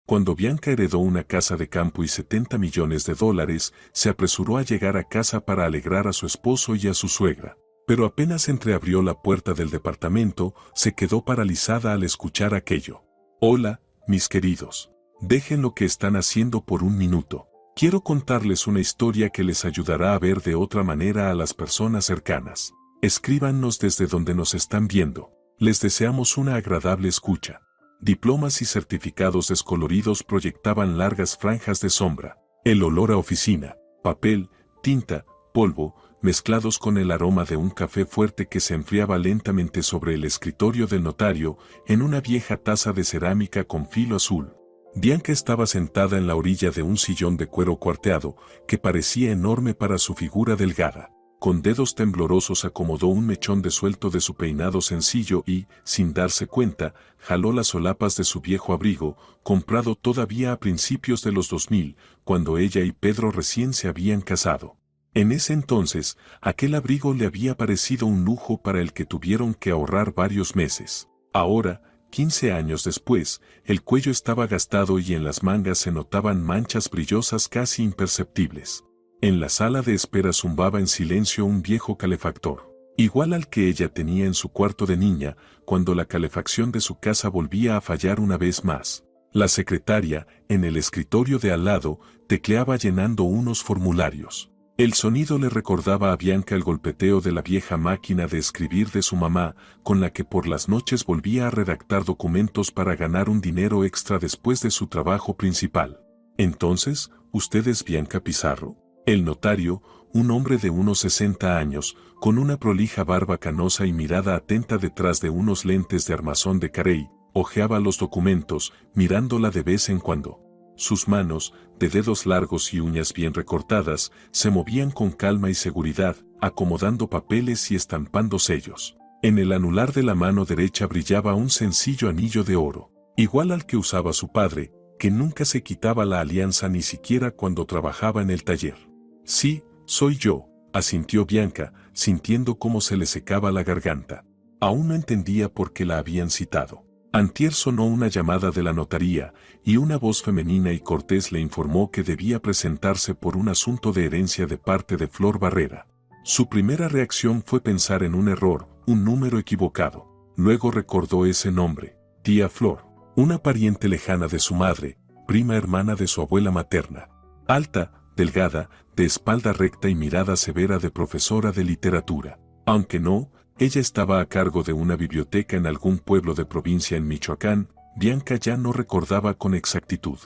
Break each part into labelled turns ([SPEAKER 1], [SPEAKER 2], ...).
[SPEAKER 1] Cuando Bianca heredó una casa de campo y $70 millones, se apresuró a llegar a casa para alegrar a su esposo y a su suegra. Pero apenas entreabrió la puerta del departamento, se quedó paralizada al escuchar aquello. Hola, mis queridos. Dejen lo que están haciendo por un minuto. Quiero contarles una historia que les ayudará a ver de otra manera a las personas cercanas. Escríbanos desde donde nos están viendo. Les deseamos una agradable escucha. Diplomas y certificados descoloridos proyectaban largas franjas de sombra. El olor a oficina, papel, tinta, polvo, mezclados con el aroma de un café fuerte que se enfriaba lentamente sobre el escritorio del notario, en una vieja taza de cerámica con filo azul. Bianca estaba sentada en la orilla de un sillón de cuero cuarteado, que parecía enorme para su figura delgada. Con dedos temblorosos acomodó un mechón de suelto de su peinado sencillo y, sin darse cuenta, jaló las solapas de su viejo abrigo, comprado todavía a principios de los 2000, cuando ella y Pedro recién se habían casado. En ese entonces, aquel abrigo le había parecido un lujo para el que tuvieron que ahorrar varios meses. Ahora, 15 años después, el cuello estaba gastado y en las mangas se notaban manchas brillosas casi imperceptibles. En la sala de espera zumbaba en silencio un viejo calefactor, igual al que ella tenía en su cuarto de niña, cuando la calefacción de su casa volvía a fallar una vez más. La secretaria, en el escritorio de al lado, tecleaba llenando unos formularios. El sonido le recordaba a Bianca el golpeteo de la vieja máquina de escribir de su mamá, con la que por las noches volvía a redactar documentos para ganar un dinero extra después de su trabajo principal. Entonces, ¿usted es Bianca Pizarro? El notario, un hombre de unos 60 años, con una prolija barba canosa y mirada atenta detrás de unos lentes de armazón de carey, hojeaba los documentos, mirándola de vez en cuando. Sus manos, de dedos largos y uñas bien recortadas, se movían con calma y seguridad, acomodando papeles y estampando sellos. En el anular de la mano derecha brillaba un sencillo anillo de oro, igual al que usaba su padre, que nunca se quitaba la alianza ni siquiera cuando trabajaba en el taller. Sí, soy yo, asintió Bianca, sintiendo cómo se le secaba la garganta. Aún no entendía por qué la habían citado. Antier sonó una llamada de la notaría, y una voz femenina y cortés le informó que debía presentarse por un asunto de herencia de parte de Flor Barrera. Su primera reacción fue pensar en un error, un número equivocado. Luego recordó ese nombre, tía Flor, una pariente lejana de su madre, prima hermana de su abuela materna. Alta, delgada, de espalda recta y mirada severa de profesora de literatura. Aunque no, ella estaba a cargo de una biblioteca en algún pueblo de provincia en Michoacán, Bianca ya no recordaba con exactitud.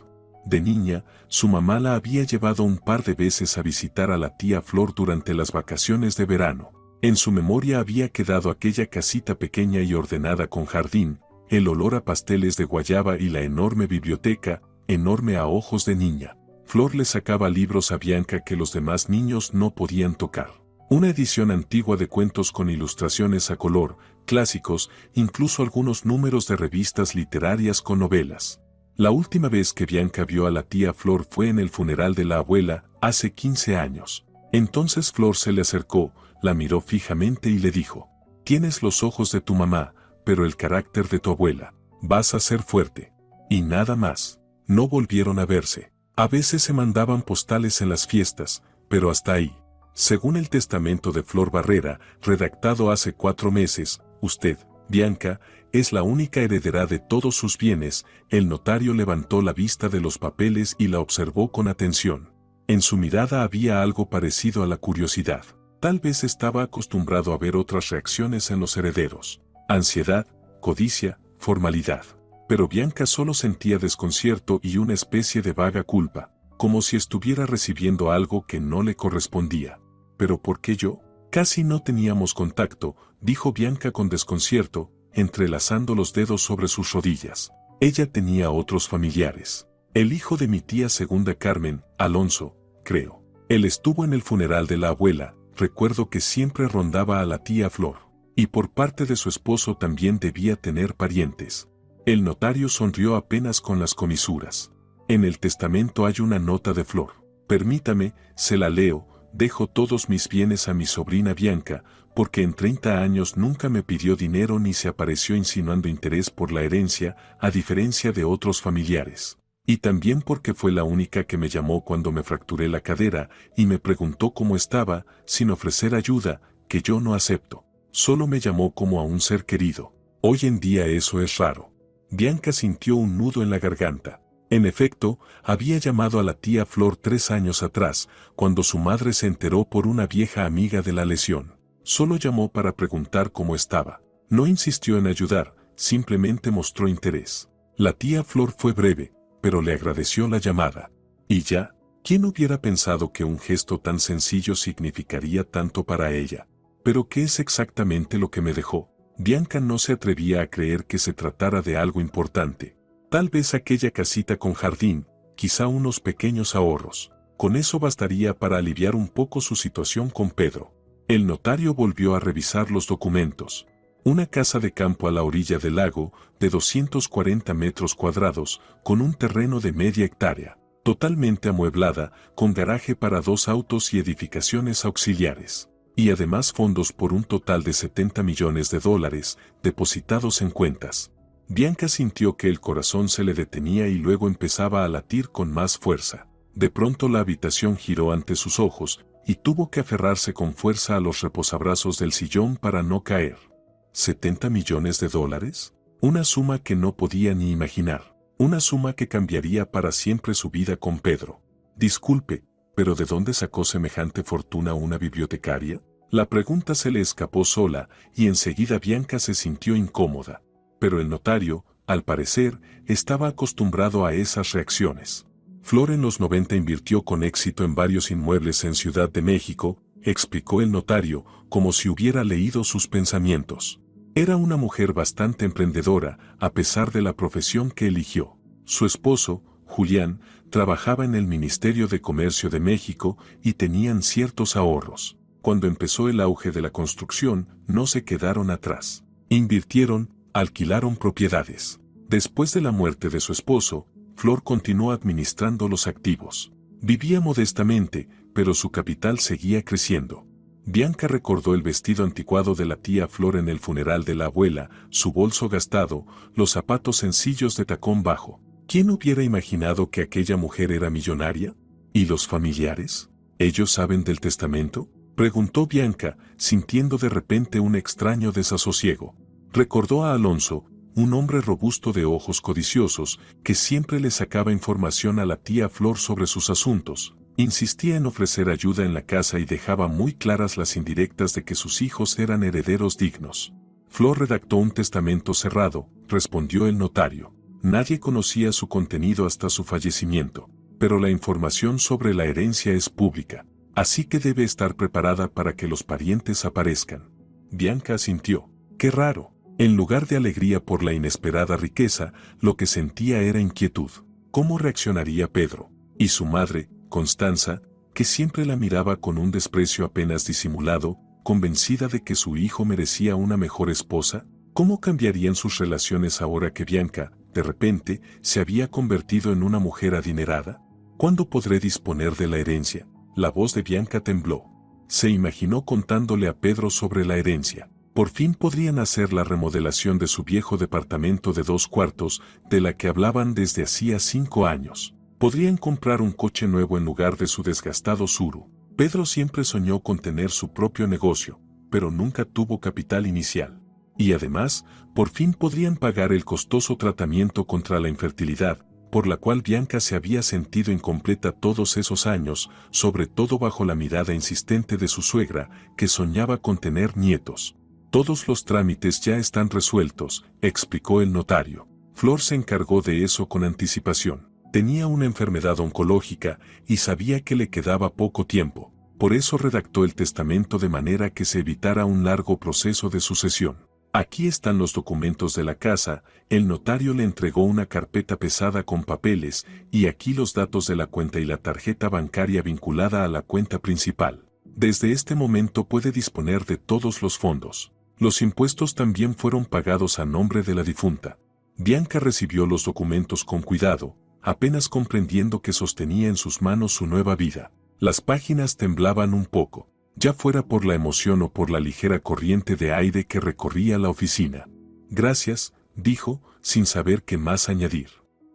[SPEAKER 1] De niña, su mamá la había llevado un par de veces a visitar a la tía Flor durante las vacaciones de verano. En su memoria había quedado aquella casita pequeña y ordenada con jardín, el olor a pasteles de guayaba y la enorme biblioteca, enorme a ojos de niña. Flor le sacaba libros a Bianca que los demás niños no podían tocar. Una edición antigua de cuentos con ilustraciones a color, clásicos, incluso algunos números de revistas literarias con novelas. La última vez que Bianca vio a la tía Flor fue en el funeral de la abuela, hace 15 años. Entonces Flor se le acercó, la miró fijamente y le dijo: «Tienes los ojos de tu mamá, pero el carácter de tu abuela. Vas a ser fuerte». Y nada más. No volvieron a verse. A veces se mandaban postales en las fiestas, pero hasta ahí. Según el testamento de Flor Barrera, redactado hace 4 meses, usted, Bianca, es la única heredera de todos sus bienes. El notario levantó la vista de los papeles y la observó con atención. En su mirada había algo parecido a la curiosidad. Tal vez estaba acostumbrado a ver otras reacciones en los herederos: ansiedad, codicia, formalidad. Pero Bianca solo sentía desconcierto y una especie de vaga culpa, como si estuviera recibiendo algo que no le correspondía. ¿Pero por qué yo? Casi no teníamos contacto, dijo Bianca con desconcierto, entrelazando los dedos sobre sus rodillas. Ella tenía otros familiares. El hijo de mi tía segunda Carmen, Alonso, creo. Él estuvo en el funeral de la abuela, recuerdo que siempre rondaba a la tía Flor. Y por parte de su esposo también debía tener parientes. El notario sonrió apenas con las comisuras. En el testamento hay una nota de Flor. Permítame, se la leo: dejo todos mis bienes a mi sobrina Bianca, porque en 30 años nunca me pidió dinero ni se apareció insinuando interés por la herencia, a diferencia de otros familiares. Y también porque fue la única que me llamó cuando me fracturé la cadera y me preguntó cómo estaba, sin ofrecer ayuda, que yo no acepto. Solo me llamó como a un ser querido. Hoy en día eso es raro. Bianca sintió un nudo en la garganta. En efecto, había llamado a la tía Flor 3 años atrás, cuando su madre se enteró por una vieja amiga de la lesión. Solo llamó para preguntar cómo estaba. No insistió en ayudar, simplemente mostró interés. La tía Flor fue breve, pero le agradeció la llamada. Y ya, ¿quién hubiera pensado que un gesto tan sencillo significaría tanto para ella? Pero ¿qué es exactamente lo que me dejó? Bianca no se atrevía a creer que se tratara de algo importante. Tal vez aquella casita con jardín, quizá unos pequeños ahorros. Con eso bastaría para aliviar un poco su situación con Pedro. El notario volvió a revisar los documentos. Una casa de campo a la orilla del lago, de 240 metros cuadrados, con un terreno de media hectárea, totalmente amueblada, con garaje para 2 autos y edificaciones auxiliares. Y además fondos por un total de $70 millones depositados en cuentas. Bianca sintió que el corazón se le detenía y luego empezaba a latir con más fuerza. De pronto la habitación giró ante sus ojos y tuvo que aferrarse con fuerza a los reposabrazos del sillón para no caer. ¿$70 millones? Una suma que no podía ni imaginar. Una suma que cambiaría para siempre su vida con Pedro. Disculpe, ¿pero de dónde sacó semejante fortuna una bibliotecaria? La pregunta se le escapó sola y enseguida Bianca se sintió incómoda. Pero el notario, al parecer, estaba acostumbrado a esas reacciones. Flor en los 90 invirtió con éxito en varios inmuebles en Ciudad de México, explicó el notario, como si hubiera leído sus pensamientos. Era una mujer bastante emprendedora, a pesar de la profesión que eligió. Su esposo, Julián, trabajaba en el Ministerio de Comercio de México y tenían ciertos ahorros. Cuando empezó el auge de la construcción, no se quedaron atrás. Invirtieron, alquilaron propiedades. Después de la muerte de su esposo, Flor continuó administrando los activos. Vivía modestamente, pero su capital seguía creciendo. Bianca recordó el vestido anticuado de la tía Flor en el funeral de la abuela, su bolso gastado, los zapatos sencillos de tacón bajo. ¿Quién hubiera imaginado que aquella mujer era millonaria? ¿Y los familiares? ¿Ellos saben del testamento?, preguntó Bianca, sintiendo de repente un extraño desasosiego. Recordó a Alonso, un hombre robusto de ojos codiciosos, que siempre le sacaba información a la tía Flor sobre sus asuntos. Insistía en ofrecer ayuda en la casa y dejaba muy claras las indirectas de que sus hijos eran herederos dignos. Flor redactó un testamento cerrado, respondió el notario. Nadie conocía su contenido hasta su fallecimiento, pero la información sobre la herencia es pública, así que debe estar preparada para que los parientes aparezcan. Bianca asintió. ¡Qué raro! En lugar de alegría por la inesperada riqueza, lo que sentía era inquietud. ¿Cómo reaccionaría Pedro? Y su madre, Constanza, que siempre la miraba con un desprecio apenas disimulado, convencida de que su hijo merecía una mejor esposa. ¿Cómo cambiarían sus relaciones ahora que Bianca, de repente, se había convertido en una mujer adinerada? ¿Cuándo podré disponer de la herencia? La voz de Bianca tembló. Se imaginó contándole a Pedro sobre la herencia. Por fin podrían hacer la remodelación de su viejo departamento de 2 cuartos, de la que hablaban desde hacía 5 años. Podrían comprar un coche nuevo en lugar de su desgastado Tsuru. Pedro siempre soñó con tener su propio negocio, pero nunca tuvo capital inicial. Y además, por fin podrían pagar el costoso tratamiento contra la infertilidad, por la cual Bianca se había sentido incompleta todos esos años, sobre todo bajo la mirada insistente de su suegra, que soñaba con tener nietos. Todos los trámites ya están resueltos, explicó el notario. Flor se encargó de eso con anticipación. Tenía una enfermedad oncológica y sabía que le quedaba poco tiempo. Por eso redactó el testamento de manera que se evitara un largo proceso de sucesión. Aquí están los documentos de la casa. El notario le entregó una carpeta pesada con papeles y aquí los datos de la cuenta y la tarjeta bancaria vinculada a la cuenta principal. Desde este momento puede disponer de todos los fondos. Los impuestos también fueron pagados a nombre de la difunta. Bianca recibió los documentos con cuidado, apenas comprendiendo que sostenía en sus manos su nueva vida. Las páginas temblaban un poco, ya fuera por la emoción o por la ligera corriente de aire que recorría la oficina. Gracias, dijo, sin saber qué más añadir.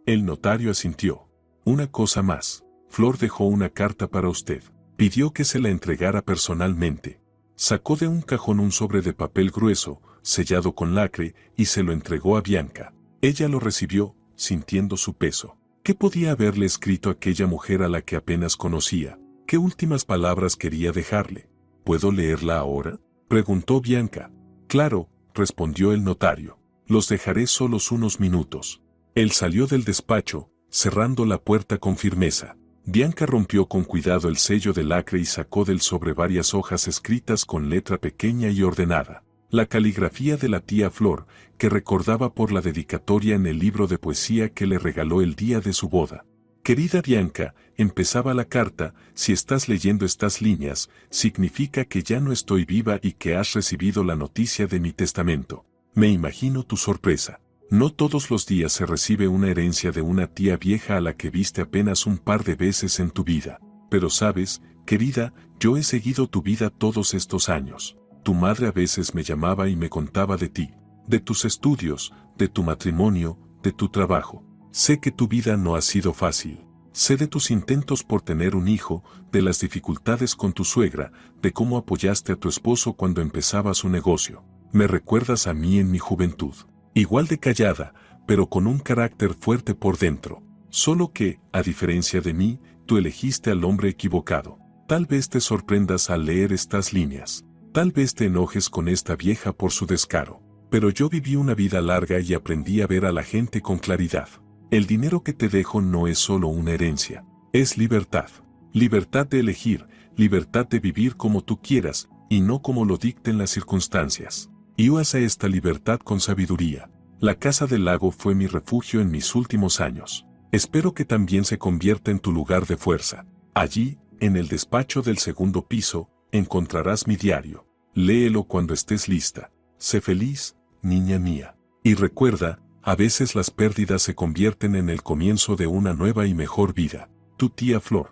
[SPEAKER 1] El notario asintió. Una cosa más. Flor dejó una carta para usted. Pidió que se la entregara personalmente. Sacó de un cajón un sobre de papel grueso, sellado con lacre, y se lo entregó a Bianca. Ella lo recibió, sintiendo su peso. ¿Qué podía haberle escrito aquella mujer a la que apenas conocía? ¿Qué últimas palabras quería dejarle? ¿Puedo leerla ahora?, preguntó Bianca. Claro, respondió el notario. Los dejaré solos unos minutos. Él salió del despacho, cerrando la puerta con firmeza. Bianca rompió con cuidado el sello de lacre y sacó del sobre varias hojas escritas con letra pequeña y ordenada. La caligrafía de la tía Flor, que recordaba por la dedicatoria en el libro de poesía que le regaló el día de su boda. Querida Bianca, empezaba la carta, si estás leyendo estas líneas, significa que ya no estoy viva y que has recibido la noticia de mi testamento. Me imagino tu sorpresa. No todos los días se recibe una herencia de una tía vieja a la que viste apenas un par de veces en tu vida. Pero sabes, querida, yo he seguido tu vida todos estos años. Tu madre a veces me llamaba y me contaba de ti, de tus estudios, de tu matrimonio, de tu trabajo. Sé que tu vida no ha sido fácil. Sé de tus intentos por tener un hijo, de las dificultades con tu suegra, de cómo apoyaste a tu esposo cuando empezaba su negocio. Me recuerdas a mí en mi juventud. Igual de callada, pero con un carácter fuerte por dentro. Solo que, a diferencia de mí, tú elegiste al hombre equivocado. Tal vez te sorprendas al leer estas líneas. Tal vez te enojes con esta vieja por su descaro. Pero yo viví una vida larga y aprendí a ver a la gente con claridad. El dinero que te dejo no es solo una herencia, es libertad. Libertad de elegir, libertad de vivir como tú quieras, y no como lo dicten las circunstancias. Y usa esta libertad con sabiduría. La Casa del Lago fue mi refugio en mis últimos años. Espero que también se convierta en tu lugar de fuerza. Allí, en el despacho del segundo piso, encontrarás mi diario. Léelo cuando estés lista. Sé feliz, niña mía. Y recuerda, a veces las pérdidas se convierten en el comienzo de una nueva y mejor vida. Tu tía Flor.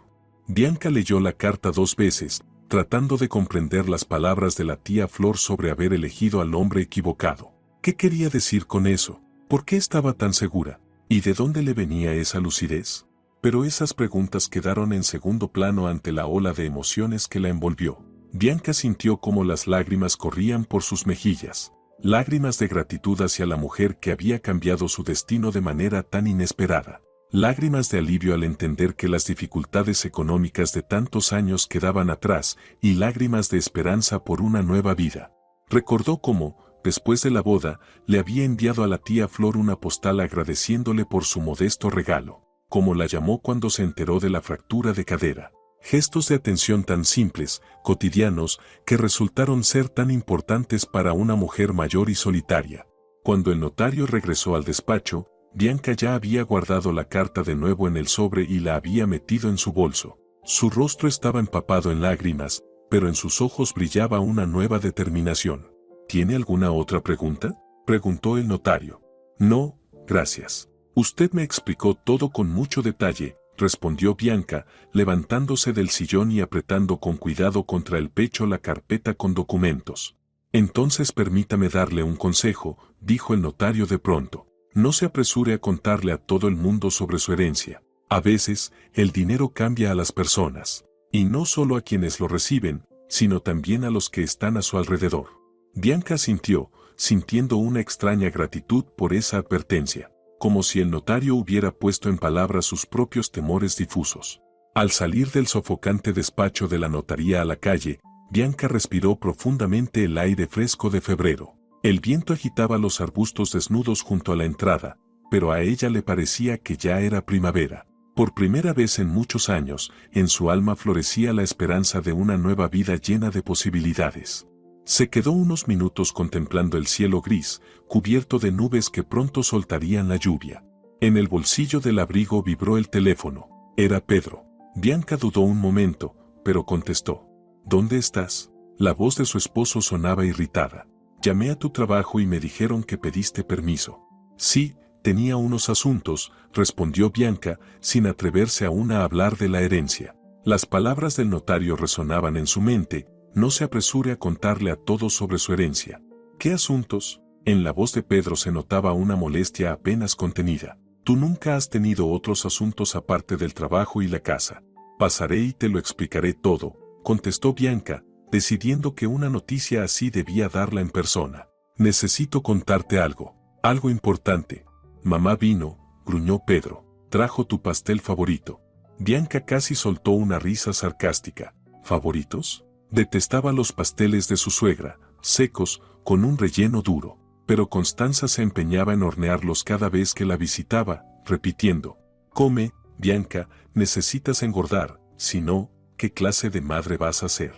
[SPEAKER 1] Bianca leyó la carta 2 veces, tratando de comprender las palabras de la tía Flor sobre haber elegido al hombre equivocado. ¿Qué quería decir con eso? ¿Por qué estaba tan segura? ¿Y de dónde le venía esa lucidez? Pero esas preguntas quedaron en segundo plano ante la ola de emociones que la envolvió. Bianca sintió cómo las lágrimas corrían por sus mejillas. Lágrimas de gratitud hacia la mujer que había cambiado su destino de manera tan inesperada. Lágrimas de alivio al entender que las dificultades económicas de tantos años quedaban atrás y lágrimas de esperanza por una nueva vida. Recordó cómo, después de la boda, le había enviado a la tía Flor una postal agradeciéndole por su modesto regalo, como la llamó cuando se enteró de la fractura de cadera. Gestos de atención tan simples, cotidianos, que resultaron ser tan importantes para una mujer mayor y solitaria. Cuando el notario regresó al despacho, Bianca ya había guardado la carta de nuevo en el sobre y la había metido en su bolso. Su rostro estaba empapado en lágrimas, pero en sus ojos brillaba una nueva determinación. ¿Tiene alguna otra pregunta?, preguntó el notario. No, gracias. Usted me explicó todo con mucho detalle, respondió Bianca, levantándose del sillón y apretando con cuidado contra el pecho la carpeta con documentos. Entonces permítame darle un consejo, dijo el notario de pronto. No se apresure a contarle a todo el mundo sobre su herencia. A veces, el dinero cambia a las personas, y no solo a quienes lo reciben, sino también a los que están a su alrededor. Bianca asintió, sintiendo una extraña gratitud por esa advertencia, como si el notario hubiera puesto en palabras sus propios temores difusos. Al salir del sofocante despacho de la notaría a la calle, Bianca respiró profundamente el aire fresco de febrero. El viento agitaba los arbustos desnudos junto a la entrada, pero a ella le parecía que ya era primavera. Por primera vez en muchos años, en su alma florecía la esperanza de una nueva vida llena de posibilidades. Se quedó unos minutos contemplando el cielo gris, cubierto de nubes que pronto soltarían la lluvia. En el bolsillo del abrigo vibró el teléfono. Era Pedro. Bianca dudó un momento, pero contestó. ¿Dónde estás? La voz de su esposo sonaba irritada. Llamé a tu trabajo y me dijeron que pediste permiso. Sí, tenía unos asuntos, respondió Bianca, sin atreverse aún a hablar de la herencia. Las palabras del notario resonaban en su mente. No se apresure a contarle a todos sobre su herencia. ¿Qué asuntos? En la voz de Pedro se notaba una molestia apenas contenida. Tú nunca has tenido otros asuntos aparte del trabajo y la casa. Pasaré y te lo explicaré todo, contestó Bianca, decidiendo que una noticia así debía darla en persona. Necesito contarte algo importante. Mamá vino, gruñó Pedro. Trajo tu pastel favorito. Bianca casi soltó una risa sarcástica. ¿Favoritos? Detestaba los pasteles de su suegra, secos, con un relleno duro. Pero Constanza se empeñaba en hornearlos cada vez que la visitaba, repitiendo: come, Bianca, necesitas engordar, si no, ¿qué clase de madre vas a ser?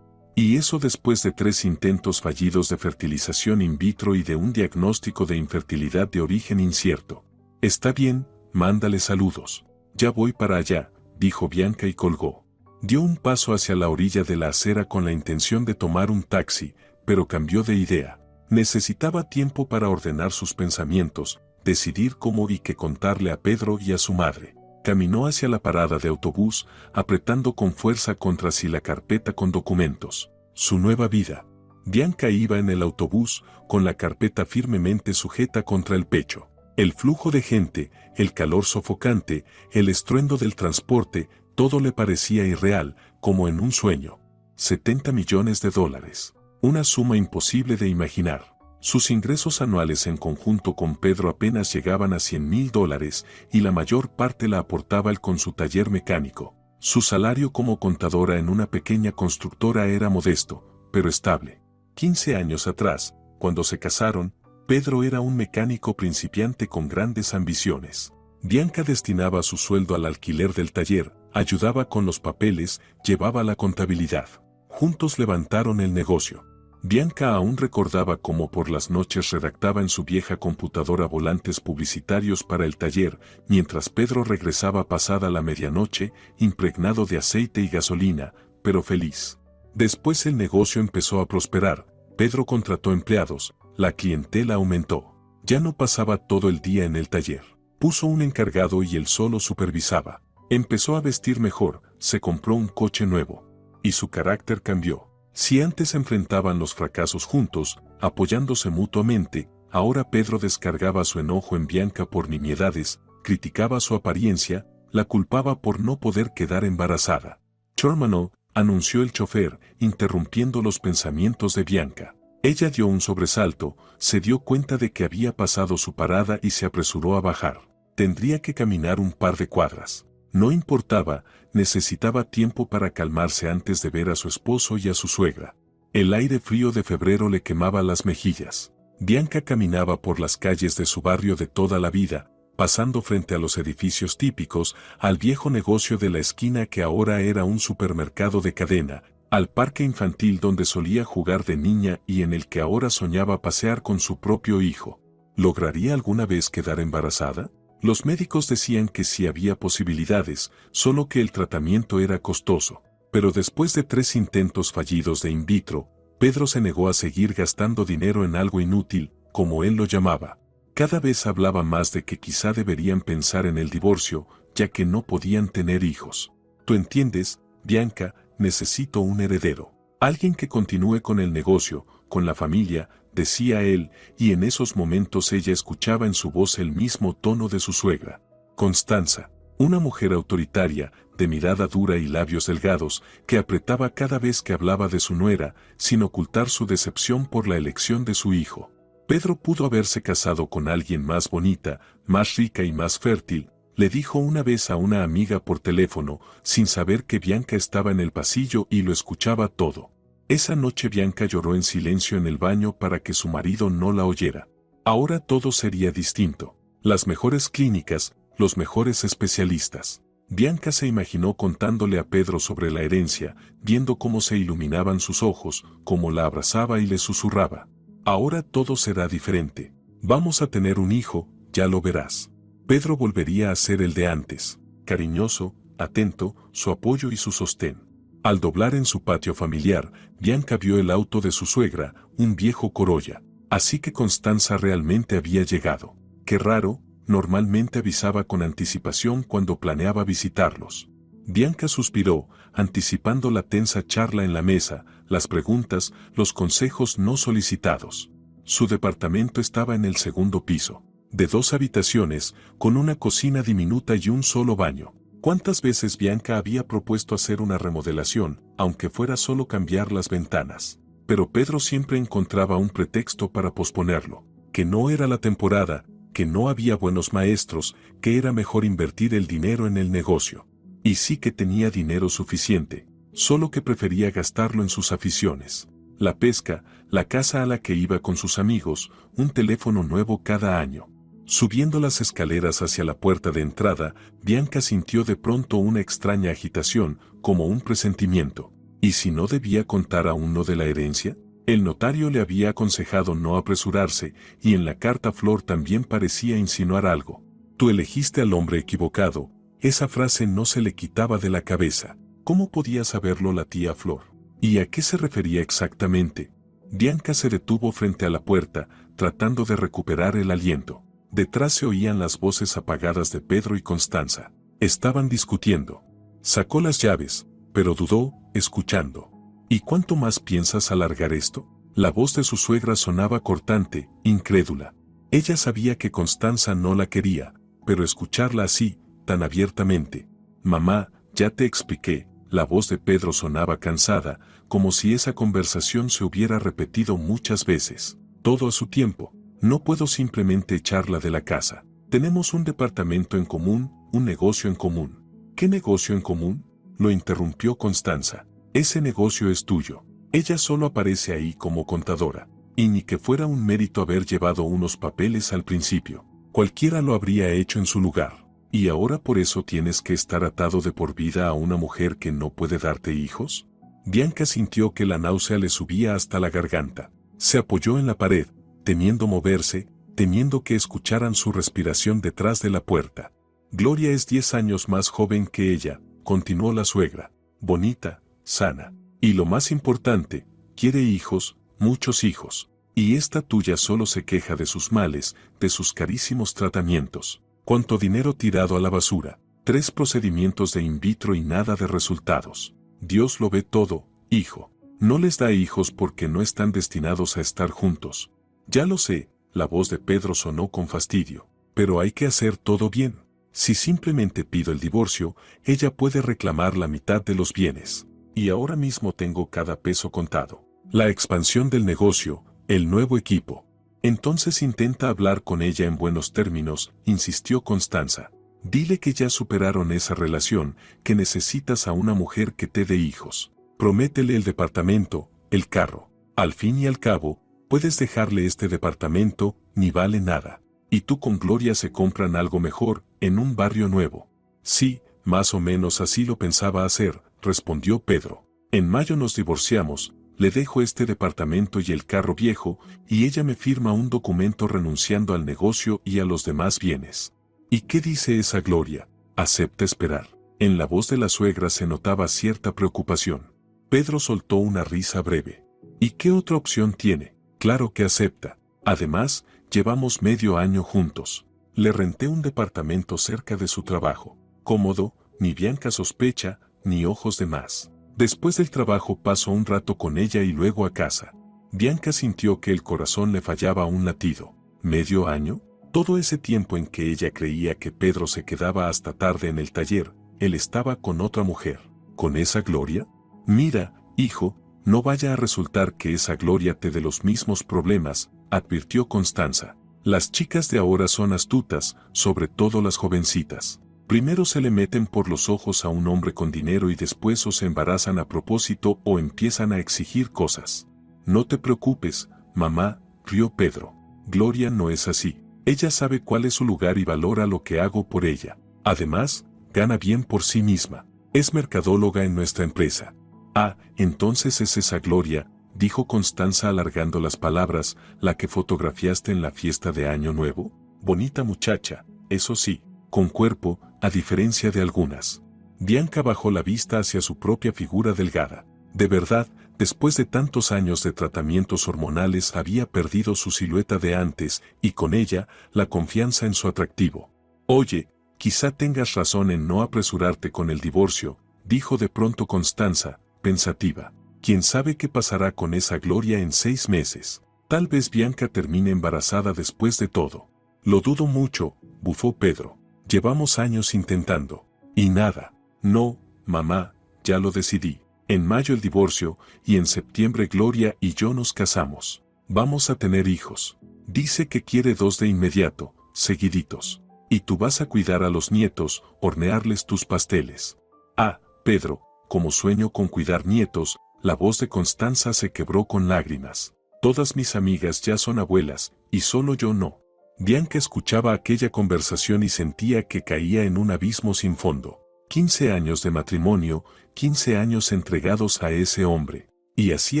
[SPEAKER 1] Y eso después de 3 intentos fallidos de fertilización in vitro y de un diagnóstico de infertilidad de origen incierto. Está bien, mándale saludos. Ya voy para allá, dijo Bianca y colgó. Dio un paso hacia la orilla de la acera con la intención de tomar un taxi, pero cambió de idea. Necesitaba tiempo para ordenar sus pensamientos, decidir cómo y qué contarle a Pedro y a su madre. Caminó hacia la parada de autobús, apretando con fuerza contra sí la carpeta con documentos. Su nueva vida. Bianca iba en el autobús, con la carpeta firmemente sujeta contra el pecho. El flujo de gente, el calor sofocante, el estruendo del transporte, todo le parecía irreal, como en un sueño. $70 millones. Una suma imposible de imaginar. Sus ingresos anuales en conjunto con Pedro apenas llegaban a $100,000 y la mayor parte la aportaba él con su taller mecánico. Su salario como contadora en una pequeña constructora era modesto, pero estable. 15 años atrás, cuando se casaron, Pedro era un mecánico principiante con grandes ambiciones. Bianca destinaba su sueldo al alquiler del taller, ayudaba con los papeles, llevaba la contabilidad. Juntos levantaron el negocio. Bianca aún recordaba cómo por las noches redactaba en su vieja computadora volantes publicitarios para el taller, mientras Pedro regresaba pasada la medianoche, impregnado de aceite y gasolina, pero feliz. Después el negocio empezó a prosperar, Pedro contrató empleados, la clientela aumentó. Ya no pasaba todo el día en el taller. Puso un encargado y él solo supervisaba. Empezó a vestir mejor, se compró un coche nuevo. Y su carácter cambió. Si antes enfrentaban los fracasos juntos, apoyándose mutuamente, ahora Pedro descargaba su enojo en Bianca por nimiedades, criticaba su apariencia, la culpaba por no poder quedar embarazada. Terminal, anunció el chofer, interrumpiendo los pensamientos de Bianca. Ella dio un sobresalto, se dio cuenta de que había pasado su parada y se apresuró a bajar. Tendría que caminar un par de cuadras. No importaba, necesitaba tiempo para calmarse antes de ver a su esposo y a su suegra. El aire frío de febrero le quemaba las mejillas. Bianca caminaba por las calles de su barrio de toda la vida, pasando frente a los edificios típicos, al viejo negocio de la esquina que ahora era un supermercado de cadena, al parque infantil donde solía jugar de niña y en el que ahora soñaba pasear con su propio hijo. ¿Lograría alguna vez quedar embarazada? Los médicos decían que sí había posibilidades, solo que el tratamiento era costoso. Pero después de 3 intentos fallidos de in vitro, Pedro se negó a seguir gastando dinero en algo inútil, como él lo llamaba. Cada vez hablaba más de que quizá deberían pensar en el divorcio, ya que no podían tener hijos. ¿Tú entiendes, Bianca? Necesito un heredero. Alguien que continúe con el negocio, con la familia, decía él, y en esos momentos ella escuchaba en su voz el mismo tono de su suegra. Constanza, una mujer autoritaria, de mirada dura y labios delgados, que apretaba cada vez que hablaba de su nuera, sin ocultar su decepción por la elección de su hijo. Pedro pudo haberse casado con alguien más bonita, más rica y más fértil, le dijo una vez a una amiga por teléfono, sin saber que Bianca estaba en el pasillo y lo escuchaba todo. Esa noche Bianca lloró en silencio en el baño para que su marido no la oyera. Ahora todo sería distinto. Las mejores clínicas, los mejores especialistas. Bianca se imaginó contándole a Pedro sobre la herencia, viendo cómo se iluminaban sus ojos, cómo la abrazaba y le susurraba. Ahora todo será diferente. Vamos a tener un hijo, ya lo verás. Pedro volvería a ser el de antes, cariñoso, atento, su apoyo y su sostén. Al doblar en su patio familiar, Bianca vio el auto de su suegra, un viejo Corolla. Así que Constanza realmente había llegado. Qué raro, normalmente avisaba con anticipación cuando planeaba visitarlos. Bianca suspiró, anticipando la tensa charla en la mesa, las preguntas, los consejos no solicitados. Su departamento estaba en el 2.º piso. de 2 habitaciones, con una cocina diminuta y un solo baño. ¿Cuántas veces Bianca había propuesto hacer una remodelación, aunque fuera solo cambiar las ventanas? Pero Pedro siempre encontraba un pretexto para posponerlo, que no era la temporada, que no había buenos maestros, que era mejor invertir el dinero en el negocio. Y sí que tenía dinero suficiente, solo que prefería gastarlo en sus aficiones. La pesca, la casa a la que iba con sus amigos, un teléfono nuevo cada año. Subiendo las escaleras hacia la puerta de entrada, Bianca sintió de pronto una extraña agitación, como un presentimiento. ¿Y si no debía contar aún lo de la herencia? El notario le había aconsejado no apresurarse, y en la carta Flor también parecía insinuar algo. Tú elegiste al hombre equivocado. Esa frase no se le quitaba de la cabeza. ¿Cómo podía saberlo la tía Flor? ¿Y a qué se refería exactamente? Bianca se detuvo frente a la puerta, tratando de recuperar el aliento. Detrás se oían las voces apagadas de Pedro y Constanza. Estaban discutiendo. Sacó las llaves, pero dudó, escuchando. ¿Y cuánto más piensas alargar esto? La voz de su suegra sonaba cortante, incrédula. Ella sabía que Constanza no la quería, pero escucharla así, tan abiertamente. Mamá, ya te expliqué. La voz de Pedro sonaba cansada, como si esa conversación se hubiera repetido muchas veces. Todo a su tiempo. No puedo simplemente echarla de la casa. Tenemos un departamento en común, un negocio en común. ¿Qué negocio en común? Lo interrumpió Constanza. Ese negocio es tuyo. Ella solo aparece ahí como contadora. Y ni que fuera un mérito haber llevado unos papeles al principio. Cualquiera lo habría hecho en su lugar. ¿Y ahora por eso tienes que estar atado de por vida a una mujer que no puede darte hijos? Bianca sintió que la náusea le subía hasta la garganta. Se apoyó en la pared, temiendo moverse, temiendo que escucharan su respiración detrás de la puerta. Gloria es 10 años más joven que ella, continuó la suegra. Bonita, sana. Y lo más importante, quiere hijos, muchos hijos. Y esta tuya solo se queja de sus males, de sus carísimos tratamientos. Cuánto dinero tirado a la basura. 3 procedimientos de in vitro y nada de resultados. Dios lo ve todo, hijo. No les da hijos porque no están destinados a estar juntos. Ya lo sé, la voz de Pedro sonó con fastidio. Pero hay que hacer todo bien. Si simplemente pido el divorcio, ella puede reclamar la mitad de los bienes. Y ahora mismo tengo cada peso contado. La expansión del negocio, el nuevo equipo. Entonces intenta hablar con ella en buenos términos, insistió Constanza. Dile que ya superaron esa relación, que necesitas a una mujer que te dé hijos. Prométele el departamento, el carro. Al fin y al cabo, puedes dejarle este departamento, ni vale nada. Y tú con Gloria se compran algo mejor, en un barrio nuevo. Sí, más o menos así lo pensaba hacer, respondió Pedro. En mayo nos divorciamos, le dejo este departamento y el carro viejo, y ella me firma un documento renunciando al negocio y a los demás bienes. ¿Y qué dice esa Gloria? Acepta esperar. En la voz de la suegra se notaba cierta preocupación. Pedro soltó una risa breve. ¿Y qué otra opción tiene? Claro que acepta. Además, llevamos medio año juntos. Le renté un departamento cerca de su trabajo. Cómodo, ni Bianca sospecha, ni ojos de más. Después del trabajo paso un rato con ella y luego a casa. Bianca sintió que el corazón le fallaba un latido. ¿Medio año? Todo ese tiempo en que ella creía que Pedro se quedaba hasta tarde en el taller, él estaba con otra mujer. ¿Con esa Gloria? Mira, hijo, no vaya a resultar que esa Gloria te dé los mismos problemas, advirtió Constanza. Las chicas de ahora son astutas, sobre todo las jovencitas. Primero se le meten por los ojos a un hombre con dinero y después o se embarazan a propósito o empiezan a exigir cosas. No te preocupes, mamá, rió Pedro. Gloria no es así. Ella sabe cuál es su lugar y valora lo que hago por ella. Además, gana bien por sí misma. Es mercadóloga en nuestra empresa. Ah, entonces es esa Gloria, dijo Constanza alargando las palabras, la que fotografiaste en la fiesta de Año Nuevo. Bonita muchacha, eso sí, con cuerpo, a diferencia de algunas. Bianca bajó la vista hacia su propia figura delgada. De verdad, después de tantos años de tratamientos hormonales había perdido su silueta de antes y con ella, la confianza en su atractivo. Oye, quizá tengas razón en no apresurarte con el divorcio, dijo de pronto Constanza, pensativa. ¿Quién sabe qué pasará con esa Gloria en 6 meses? Tal vez Bianca termine embarazada después de todo. Lo dudo mucho, bufó Pedro. Llevamos años intentando. Y nada. No, mamá, ya lo decidí. En mayo el divorcio, y en septiembre Gloria y yo nos casamos. Vamos a tener hijos. Dice que quiere 2 de inmediato, seguiditos. Y tú vas a cuidar a los nietos, hornearles tus pasteles. Ah, Pedro, como sueño con cuidar nietos, la voz de Constanza se quebró con lágrimas. Todas mis amigas ya son abuelas, y solo yo no. Bianca escuchaba aquella conversación y sentía que caía en un abismo sin fondo. 15 años de matrimonio, 15 años entregados a ese hombre. Y así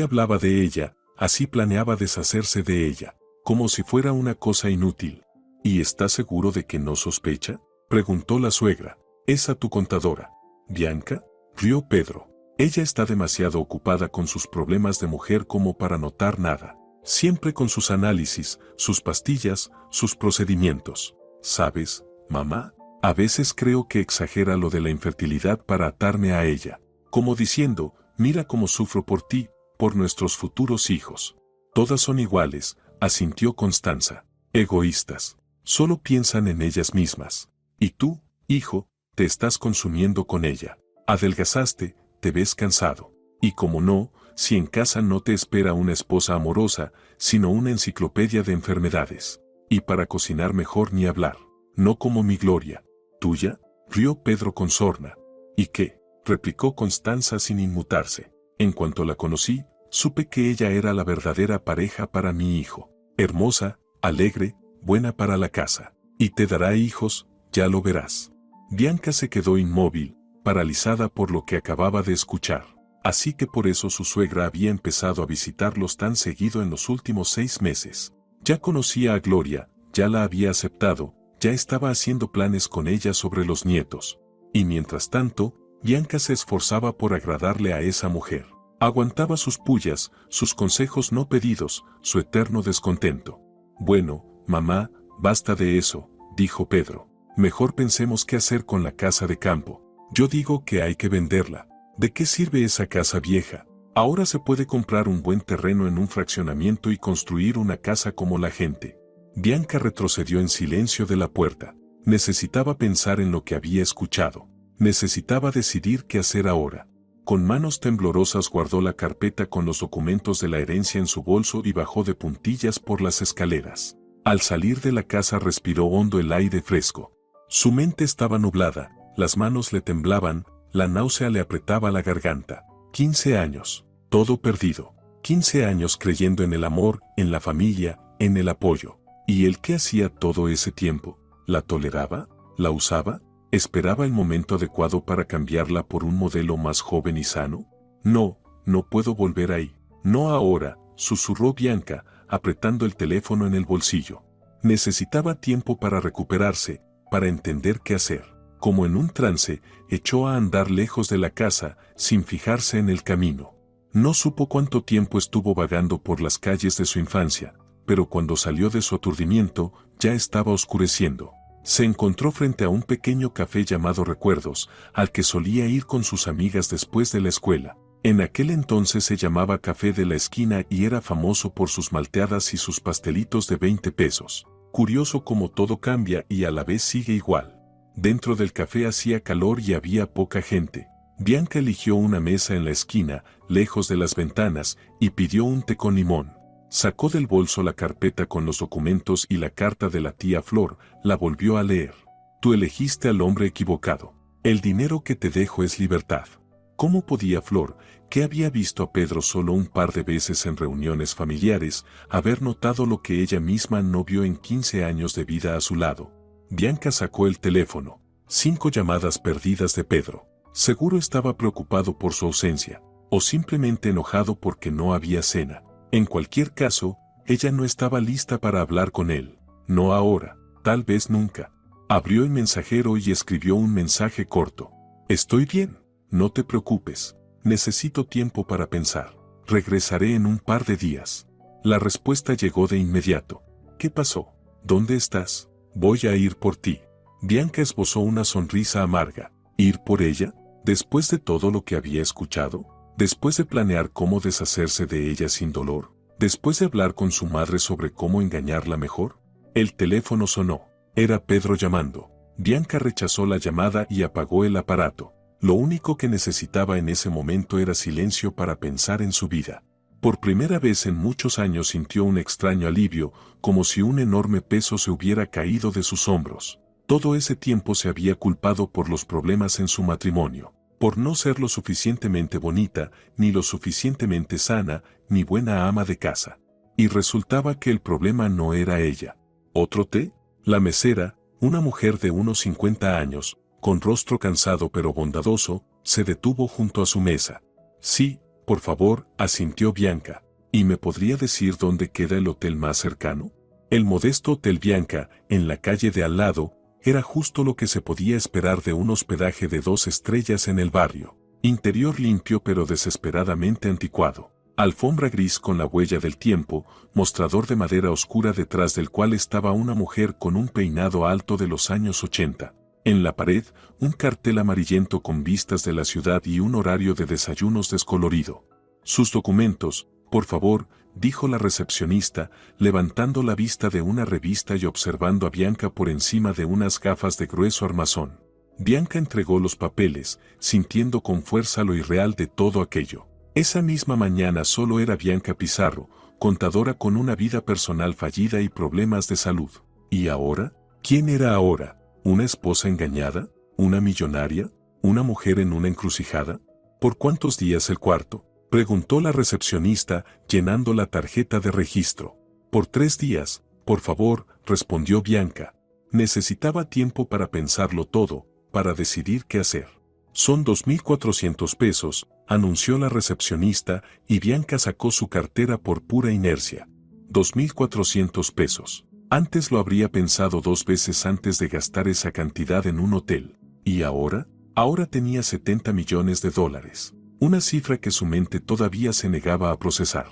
[SPEAKER 1] hablaba de ella, así planeaba deshacerse de ella, como si fuera una cosa inútil. ¿Y estás seguro de que no sospecha?, preguntó la suegra. ¿Es a tu contadora, Bianca?, rió Pedro. Ella está demasiado ocupada con sus problemas de mujer como para notar nada. Siempre con sus análisis, sus pastillas, sus procedimientos. ¿Sabes, mamá? A veces creo que exagera lo de la infertilidad para atarme a ella. Como diciendo, mira cómo sufro por ti, por nuestros futuros hijos. Todas son iguales, asintió Constanza. Egoístas. Solo piensan en ellas mismas. Y tú, hijo, te estás consumiendo con ella. Adelgazaste, te ves cansado. Y como no, si en casa no te espera una esposa amorosa, sino una enciclopedia de enfermedades. Y para cocinar mejor ni hablar. No como mi Gloria. ¿Tuya?, rió Pedro con sorna. ¿Y qué?, replicó Constanza sin inmutarse. En cuanto la conocí, supe que ella era la verdadera pareja para mi hijo. Hermosa, alegre, buena para la casa. Y te dará hijos, ya lo verás. Bianca se quedó inmóvil, paralizada por lo que acababa de escuchar. Así que por eso su suegra había empezado a visitarlos tan seguido en los últimos 6 meses. Ya conocía a Gloria, ya la había aceptado, ya estaba haciendo planes con ella sobre los nietos. Y mientras tanto, Bianca se esforzaba por agradarle a esa mujer. Aguantaba sus pullas, sus consejos no pedidos, su eterno descontento. Bueno, mamá, basta de eso, dijo Pedro. Mejor pensemos qué hacer con la casa de campo. Yo digo que hay que venderla. ¿De qué sirve esa casa vieja? Ahora se puede comprar un buen terreno en un fraccionamiento y construir una casa como la gente. Bianca retrocedió en silencio de la puerta. Necesitaba pensar en lo que había escuchado. Necesitaba decidir qué hacer ahora. Con manos temblorosas guardó la carpeta con los documentos de la herencia en su bolso y bajó de puntillas por las escaleras. Al salir de la casa respiró hondo el aire fresco. Su mente estaba nublada, las manos le temblaban, la náusea le apretaba la garganta. 15 años, todo perdido. 15 años creyendo en el amor, en la familia, en el apoyo. ¿Y él qué hacía todo ese tiempo? ¿La toleraba? ¿La usaba? ¿Esperaba el momento adecuado para cambiarla por un modelo más joven y sano? No, no puedo volver ahí. No ahora, susurró Bianca, apretando el teléfono en el bolsillo. Necesitaba tiempo para recuperarse, para entender qué hacer. Como en un trance, echó a andar lejos de la casa, sin fijarse en el camino. No supo cuánto tiempo estuvo vagando por las calles de su infancia, pero cuando salió de su aturdimiento, ya estaba oscureciendo. Se encontró frente a un pequeño café llamado Recuerdos, al que solía ir con sus amigas después de la escuela. En aquel entonces se llamaba Café de la Esquina y era famoso por sus malteadas y sus pastelitos de 20 pesos. Curioso como todo cambia y a la vez sigue igual. Dentro del café hacía calor y había poca gente. Bianca eligió una mesa en la esquina, lejos de las ventanas, y pidió un té con limón. Sacó del bolso la carpeta con los documentos y la carta de la tía Flor, la volvió a leer. Tú elegiste al hombre equivocado. El dinero que te dejo es libertad. ¿Cómo podía Flor, que había visto a Pedro solo un par de veces en reuniones familiares, haber notado lo que ella misma no vio en 15 años de vida a su lado? Bianca sacó el teléfono. 5 llamadas perdidas de Pedro. Seguro estaba preocupado por su ausencia, o simplemente enojado porque no había cena. En cualquier caso, ella no estaba lista para hablar con él. No ahora, tal vez nunca. Abrió el mensajero y escribió un mensaje corto. Estoy bien, no te preocupes. Necesito tiempo para pensar. Regresaré en un par de días. La respuesta llegó de inmediato. ¿Qué pasó? ¿Dónde estás? Voy a ir por ti. Bianca esbozó una sonrisa amarga. ¿Ir por ella? Después de todo lo que había escuchado, después de planear cómo deshacerse de ella sin dolor, después de hablar con su madre sobre cómo engañarla mejor, El teléfono sonó. Era Pedro llamando. Bianca rechazó la llamada y apagó el aparato. Lo único que necesitaba en ese momento era silencio para pensar en su vida. Por primera vez en muchos años sintió un extraño alivio, como si un enorme peso se hubiera caído de sus hombros. Todo ese tiempo se había culpado por los problemas en su matrimonio, por no ser lo suficientemente bonita, ni lo suficientemente sana, ni buena ama de casa. Y resultaba que el problema no era ella. ¿Otro té? La mesera, una mujer de unos 50 años, con rostro cansado pero bondadoso, se detuvo junto a su mesa. Sí, por favor, asintió Bianca. ¿Y me podría decir dónde queda el hotel más cercano? El modesto Hotel Bianca, en la calle de al lado, era justo lo que se podía esperar de un hospedaje de 2 estrellas en el barrio. Interior limpio pero desesperadamente anticuado. Alfombra gris con la huella del tiempo, mostrador de madera oscura detrás del cual estaba una mujer con un peinado alto de los años 80. En la pared, un cartel amarillento con vistas de la ciudad y un horario de desayunos descolorido. Sus documentos, por favor, dijo la recepcionista, levantando la vista de una revista y observando a Bianca por encima de unas gafas de grueso armazón. Bianca entregó los papeles, sintiendo con fuerza lo irreal de todo aquello. Esa misma mañana solo era Bianca Pizarro, contadora con una vida personal fallida y problemas de salud. ¿Y ahora? ¿Quién era ahora? ¿Una esposa engañada? ¿Una millonaria? ¿Una mujer en una encrucijada? ¿Por cuántos días el cuarto?, preguntó la recepcionista, llenando la tarjeta de registro. Por 3 días, por favor, respondió Bianca. Necesitaba tiempo para pensarlo todo, para decidir qué hacer. Son 2.400 pesos, anunció la recepcionista, y Bianca sacó su cartera por pura inercia. 2.400 pesos. Antes lo habría pensado 2 veces antes de gastar esa cantidad en un hotel. ¿Y ahora? Ahora tenía 70 millones de dólares. Una cifra que su mente todavía se negaba a procesar.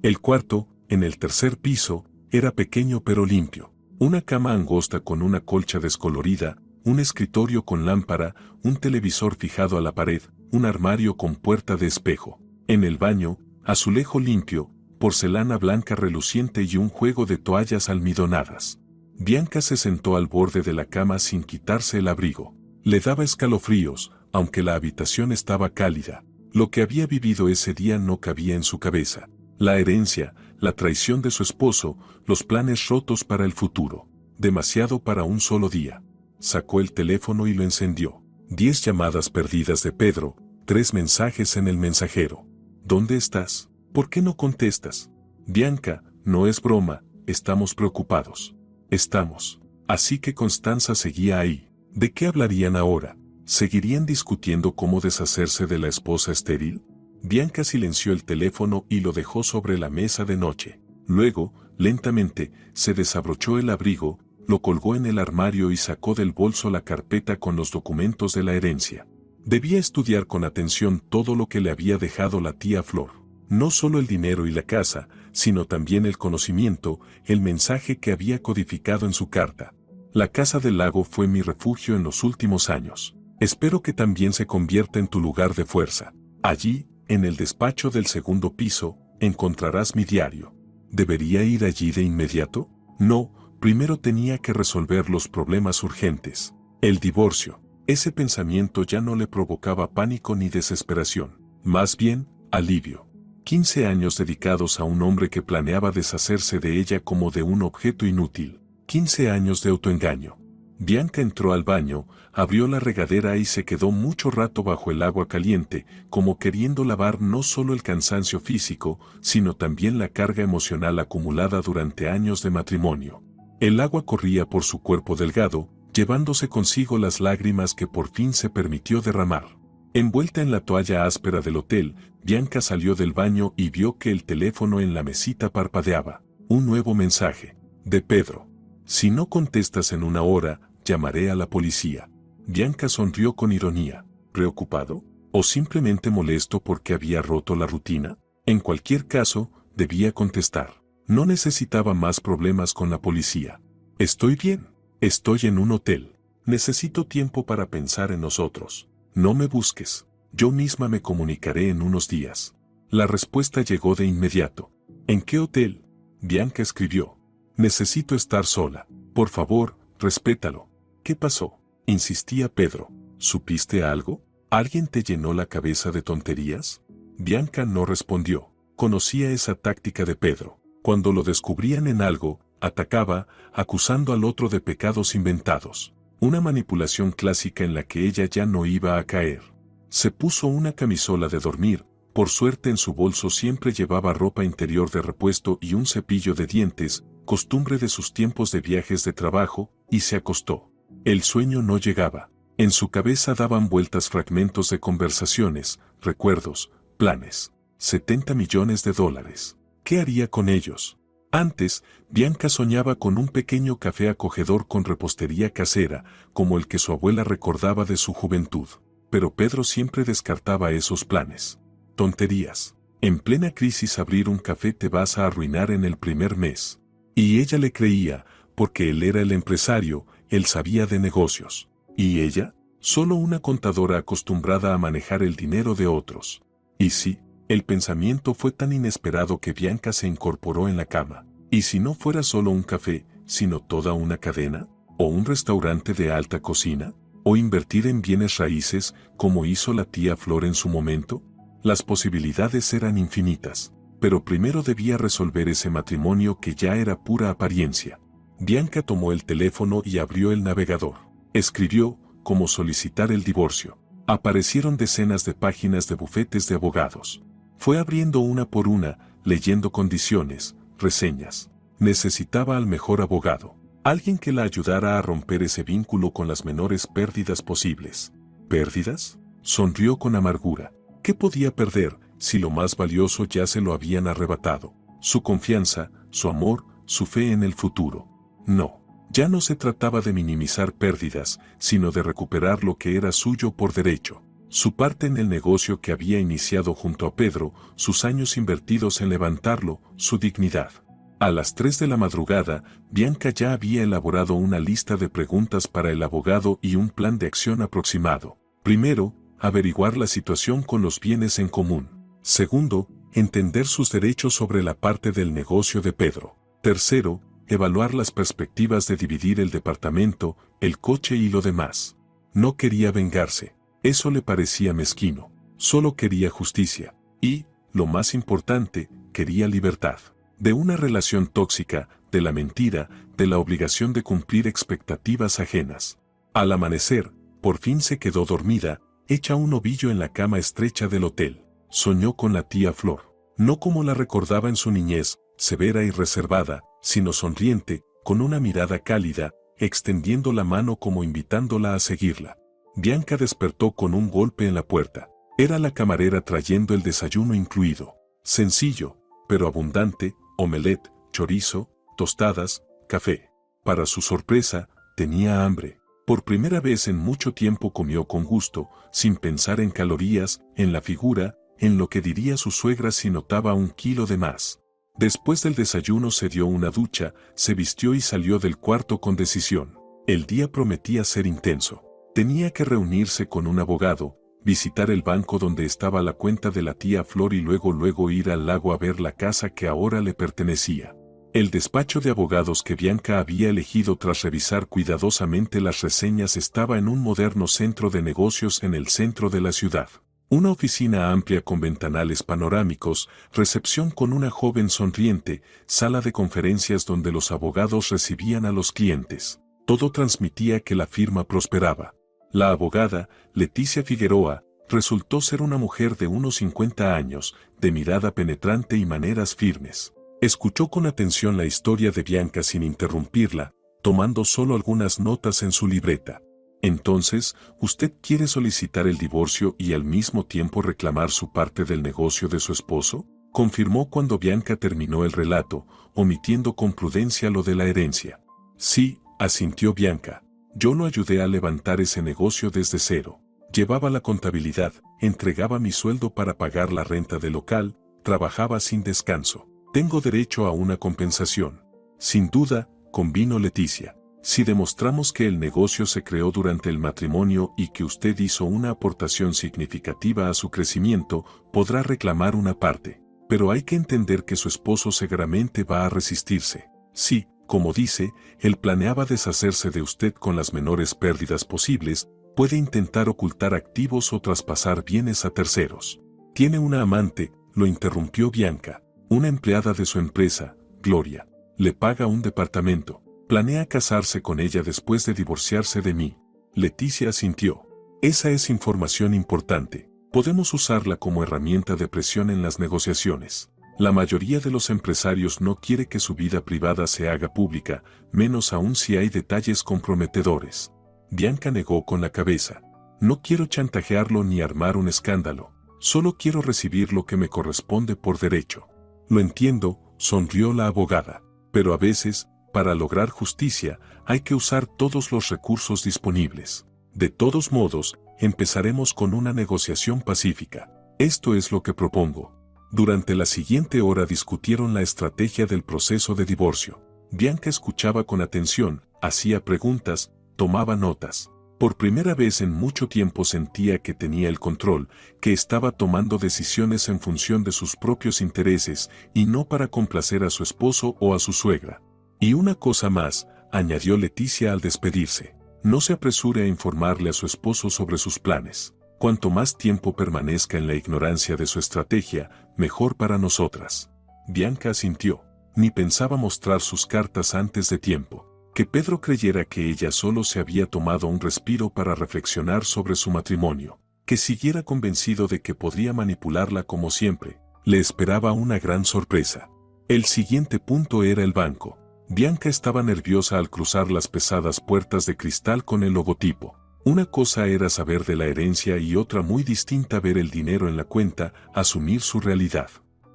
[SPEAKER 1] El cuarto, en el 3er piso, era pequeño pero limpio. Una cama angosta con una colcha descolorida, un escritorio con lámpara, un televisor fijado a la pared, un armario con puerta de espejo. En el baño, azulejo limpio, porcelana blanca reluciente y un juego de toallas almidonadas. Bianca se sentó al borde de la cama sin quitarse el abrigo. Le daba escalofríos, aunque la habitación estaba cálida. Lo que había vivido ese día no cabía en su cabeza. La herencia, la traición de su esposo, los planes rotos para el futuro. Demasiado para un solo día. Sacó el teléfono y lo encendió. 10 llamadas perdidas de Pedro, 3 mensajes en el mensajero. ¿Dónde estás? ¿Por qué no contestas? Bianca, no es broma, estamos preocupados. Estamos. Así que Constanza seguía ahí. ¿De qué hablarían ahora? ¿Seguirían discutiendo cómo deshacerse de la esposa estéril? Bianca silenció el teléfono y lo dejó sobre la mesa de noche. Luego, lentamente, se desabrochó el abrigo, lo colgó en el armario y sacó del bolso la carpeta con los documentos de la herencia. Debía estudiar con atención todo lo que le había dejado la tía Flor. No solo el dinero y la casa, sino también el conocimiento, el mensaje que había codificado en su carta. La casa del lago fue mi refugio en los últimos años. Espero que también se convierta en tu lugar de fuerza. Allí, en el despacho del 2.º piso, encontrarás mi diario. ¿Debería ir allí de inmediato? No, primero tenía que resolver los problemas urgentes. El divorcio. Ese pensamiento ya no le provocaba pánico ni desesperación. Más bien, alivio. 15 años dedicados a un hombre que planeaba deshacerse de ella como de un objeto inútil. 15 años de autoengaño. Bianca entró al baño, abrió la regadera y se quedó mucho rato bajo el agua caliente, como queriendo lavar no solo el cansancio físico, sino también la carga emocional acumulada durante años de matrimonio. El agua corría por su cuerpo delgado, llevándose consigo las lágrimas que por fin se permitió derramar. Envuelta en la toalla áspera del hotel, Bianca salió del baño y vio que el teléfono en la mesita parpadeaba. Un nuevo mensaje. De Pedro. Si no contestas en 1 hora, llamaré a la policía. Bianca sonrió con ironía. ¿Preocupado? ¿O simplemente molesto porque había roto la rutina? En cualquier caso, debía contestar. No necesitaba más problemas con la policía. Estoy bien. Estoy en un hotel. Necesito tiempo para pensar en nosotros. No me busques. Yo misma me comunicaré en unos días. La respuesta llegó de inmediato. ¿En qué hotel? Bianca escribió. Necesito estar sola. Por favor, respétalo. ¿Qué pasó? Insistía Pedro. ¿Supiste algo? ¿Alguien te llenó la cabeza de tonterías? Bianca no respondió. Conocía esa táctica de Pedro. Cuando lo descubrían en algo, atacaba, acusando al otro de pecados inventados. Una manipulación clásica en la que ella ya no iba a caer. Se puso una camisola de dormir. Por suerte en su bolso siempre llevaba ropa interior de repuesto y un cepillo de dientes, costumbre de sus tiempos de viajes de trabajo, y se acostó. El sueño no llegaba. En su cabeza daban vueltas fragmentos de conversaciones, recuerdos, planes. 70 millones de dólares. ¿Qué haría con ellos? Antes, Bianca soñaba con un pequeño café acogedor con repostería casera, como el que su abuela recordaba de su juventud. Pero Pedro siempre descartaba esos planes. Tonterías. En plena crisis abrir un café te vas a arruinar en el primer mes. Y ella le creía, porque él era el empresario, él sabía de negocios. ¿Y ella? Solo una contadora acostumbrada a manejar el dinero de otros. Y sí, el pensamiento fue tan inesperado que Bianca se incorporó en la cama. ¿Y si no fuera solo un café, sino toda una cadena? ¿O un restaurante de alta cocina? ¿O invertir en bienes raíces, como hizo la tía Flor en su momento? Las posibilidades eran infinitas, pero primero debía resolver ese matrimonio que ya era pura apariencia. Bianca tomó el teléfono y abrió el navegador. Escribió, cómo solicitar el divorcio. Aparecieron decenas de páginas de bufetes de abogados. Fue abriendo una por una, leyendo condiciones, reseñas. Necesitaba al mejor abogado. Alguien que la ayudara a romper ese vínculo con las menores pérdidas posibles. ¿Pérdidas? Sonrió con amargura. ¿Qué podía perder, si lo más valioso ya se lo habían arrebatado? Su confianza, su amor, su fe en el futuro. No, ya no se trataba de minimizar pérdidas, sino de recuperar lo que era suyo por derecho. Su parte en el negocio que había iniciado junto a Pedro, sus años invertidos en levantarlo, su dignidad. A las 3 de la madrugada, Bianca ya había elaborado una lista de preguntas para el abogado y un plan de acción aproximado. Primero, averiguar la situación con los bienes en común. Segundo, entender sus derechos sobre la parte del negocio de Pedro. Tercero, evaluar las perspectivas de dividir el departamento, el coche y lo demás. No quería vengarse. Eso le parecía mezquino. Solo quería justicia. Y, lo más importante, quería libertad. De una relación tóxica, de la mentira, de la obligación de cumplir expectativas ajenas. Al amanecer, por fin se quedó dormida, hecha un ovillo en la cama estrecha del hotel. Soñó con la tía Flor. No como la recordaba en su niñez, severa y reservada, sino sonriente, con una mirada cálida, extendiendo la mano como invitándola a seguirla. Bianca despertó con un golpe en la puerta. Era la camarera trayendo el desayuno incluido. Sencillo, pero abundante, omelette, chorizo, tostadas, café. Para su sorpresa, tenía hambre. Por primera vez en mucho tiempo comió con gusto, sin pensar en calorías, en la figura, en lo que diría su suegra si notaba 1 kilo de más. Después del desayuno se dio una ducha, se vistió y salió del cuarto con decisión. El día prometía ser intenso. Tenía que reunirse con un abogado, visitar el banco donde estaba la cuenta de la tía Flor y luego ir al lago a ver la casa que ahora le pertenecía. El despacho de abogados que Bianca había elegido tras revisar cuidadosamente las reseñas estaba en un moderno centro de negocios en el centro de la ciudad. Una oficina amplia con ventanales panorámicos, recepción con una joven sonriente, sala de conferencias donde los abogados recibían a los clientes. Todo transmitía que la firma prosperaba. La abogada, Leticia Figueroa, resultó ser una mujer de unos 50 años, de mirada penetrante y maneras firmes. Escuchó con atención la historia de Bianca sin interrumpirla, tomando solo algunas notas en su libreta. Entonces, ¿usted quiere solicitar el divorcio y al mismo tiempo reclamar su parte del negocio de su esposo? Confirmó cuando Bianca terminó el relato, omitiendo con prudencia lo de la herencia. Sí, asintió Bianca. Yo lo ayudé a levantar ese negocio desde cero. Llevaba la contabilidad, entregaba mi sueldo para pagar la renta del local, trabajaba sin descanso. Tengo derecho a una compensación. Sin duda, convino Leticia. Si demostramos que el negocio se creó durante el matrimonio y que usted hizo una aportación significativa a su crecimiento, podrá reclamar una parte. Pero hay que entender que su esposo seguramente va a resistirse. Sí, Como dice, él planeaba deshacerse de usted con las menores pérdidas posibles, puede intentar ocultar activos o traspasar bienes a terceros. Tiene una amante, lo interrumpió Bianca, una empleada de su empresa, Gloria. Le paga un departamento. Planea casarse con ella después de divorciarse de mí. Leticia asintió. Esa es información importante. Podemos usarla como herramienta de presión en las negociaciones. La mayoría de los empresarios no quiere que su vida privada se haga pública, menos aún si hay detalles comprometedores. Bianca negó con la cabeza. No quiero chantajearlo ni armar un escándalo. Solo quiero recibir lo que me corresponde por derecho. Lo entiendo, sonrió la abogada. Pero a veces, para lograr justicia, hay que usar todos los recursos disponibles. De todos modos, empezaremos con una negociación pacífica. Esto es lo que propongo. Durante la siguiente hora discutieron la estrategia del proceso de divorcio. Bianca escuchaba con atención, hacía preguntas, tomaba notas. Por primera vez en mucho tiempo sentía que tenía el control, que estaba tomando decisiones en función de sus propios intereses y no para complacer a su esposo o a su suegra. Y una cosa más, añadió Leticia al despedirse. No se apresure a informarle a su esposo sobre sus planes. Cuanto más tiempo permanezca en la ignorancia de su estrategia, mejor para nosotras. Bianca asintió. Ni pensaba mostrar sus cartas antes de tiempo. Que Pedro creyera que ella solo se había tomado un respiro para reflexionar sobre su matrimonio, que siguiera convencido de que podría manipularla como siempre, le esperaba una gran sorpresa. El siguiente punto era el banco. Bianca estaba nerviosa al cruzar las pesadas puertas de cristal con el logotipo. Una cosa era saber de la herencia y otra muy distinta ver el dinero en la cuenta, asumir su realidad.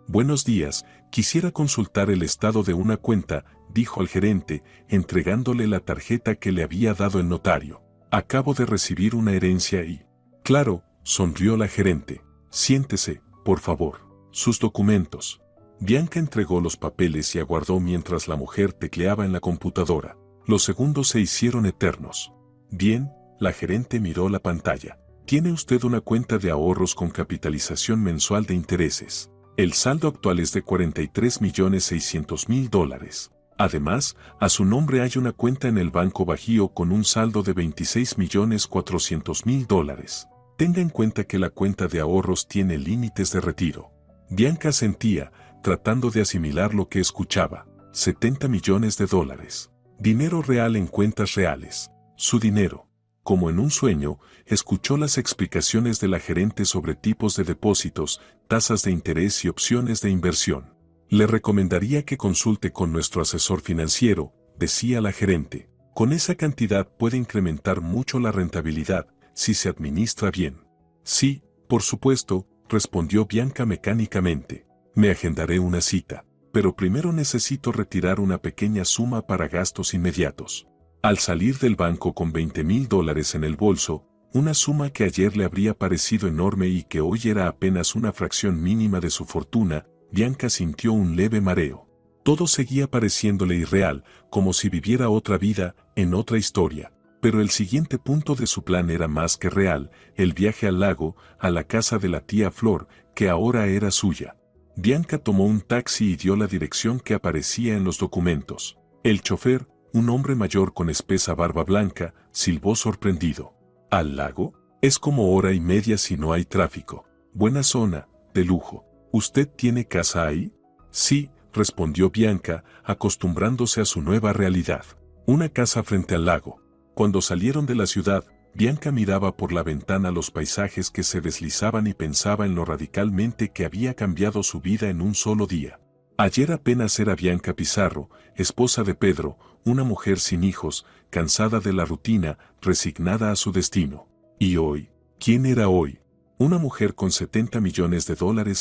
[SPEAKER 1] Buenos días, quisiera consultar el estado de una cuenta, dijo al gerente, entregándole la tarjeta que le había dado el notario. Acabo de recibir una herencia y... Claro, sonrió la gerente. Siéntese, por favor. Sus documentos. Bianca entregó los papeles y aguardó mientras la mujer tecleaba en la computadora. Los segundos se hicieron eternos. Bien, la gerente miró la pantalla. Tiene usted una cuenta de ahorros con capitalización mensual de intereses. El saldo actual es de $43.600.000. Además, a su nombre hay una cuenta en el Banco Bajío con un saldo de $26.400.000. Tenga en cuenta que la cuenta de ahorros tiene límites de retiro. Bianca sentía, tratando de asimilar lo que escuchaba. $70 millones. Dinero real en cuentas reales. Su dinero. Como en un sueño, escuchó las explicaciones de la gerente sobre tipos de depósitos, tasas de interés y opciones de inversión. Le recomendaría que consulte con nuestro asesor financiero, decía la gerente. Con esa cantidad puede incrementar mucho la rentabilidad, si se administra bien. Sí, por supuesto, respondió Bianca mecánicamente. Me agendaré una cita, pero primero necesito retirar una pequeña suma para gastos inmediatos. Al salir del banco con $20.000 en el bolso, una suma que ayer le habría parecido enorme y que hoy era apenas una fracción mínima de su fortuna, Bianca sintió un leve mareo. Todo seguía pareciéndole irreal, como si viviera otra vida, en otra historia. Pero el siguiente punto de su plan era más que real, el viaje al lago, a la casa de la tía Flor, que ahora era suya. Bianca tomó un taxi y dio la dirección que aparecía en los documentos. El chofer, un hombre mayor con espesa barba blanca, silbó sorprendido. ¿Al lago? Es como hora y media si no hay tráfico. Buena zona, de lujo. ¿Usted tiene casa ahí? Sí, respondió Bianca, acostumbrándose a su nueva realidad. Una casa frente al lago. Cuando salieron de la ciudad, Bianca miraba por la ventana los paisajes que se deslizaban y pensaba en lo radicalmente que había cambiado su vida en un solo día. Ayer apenas era Bianca Pizarro, esposa de Pedro, una mujer sin hijos, cansada de la rutina, resignada a su destino. Y hoy, ¿quién era hoy? Una mujer con $70 millones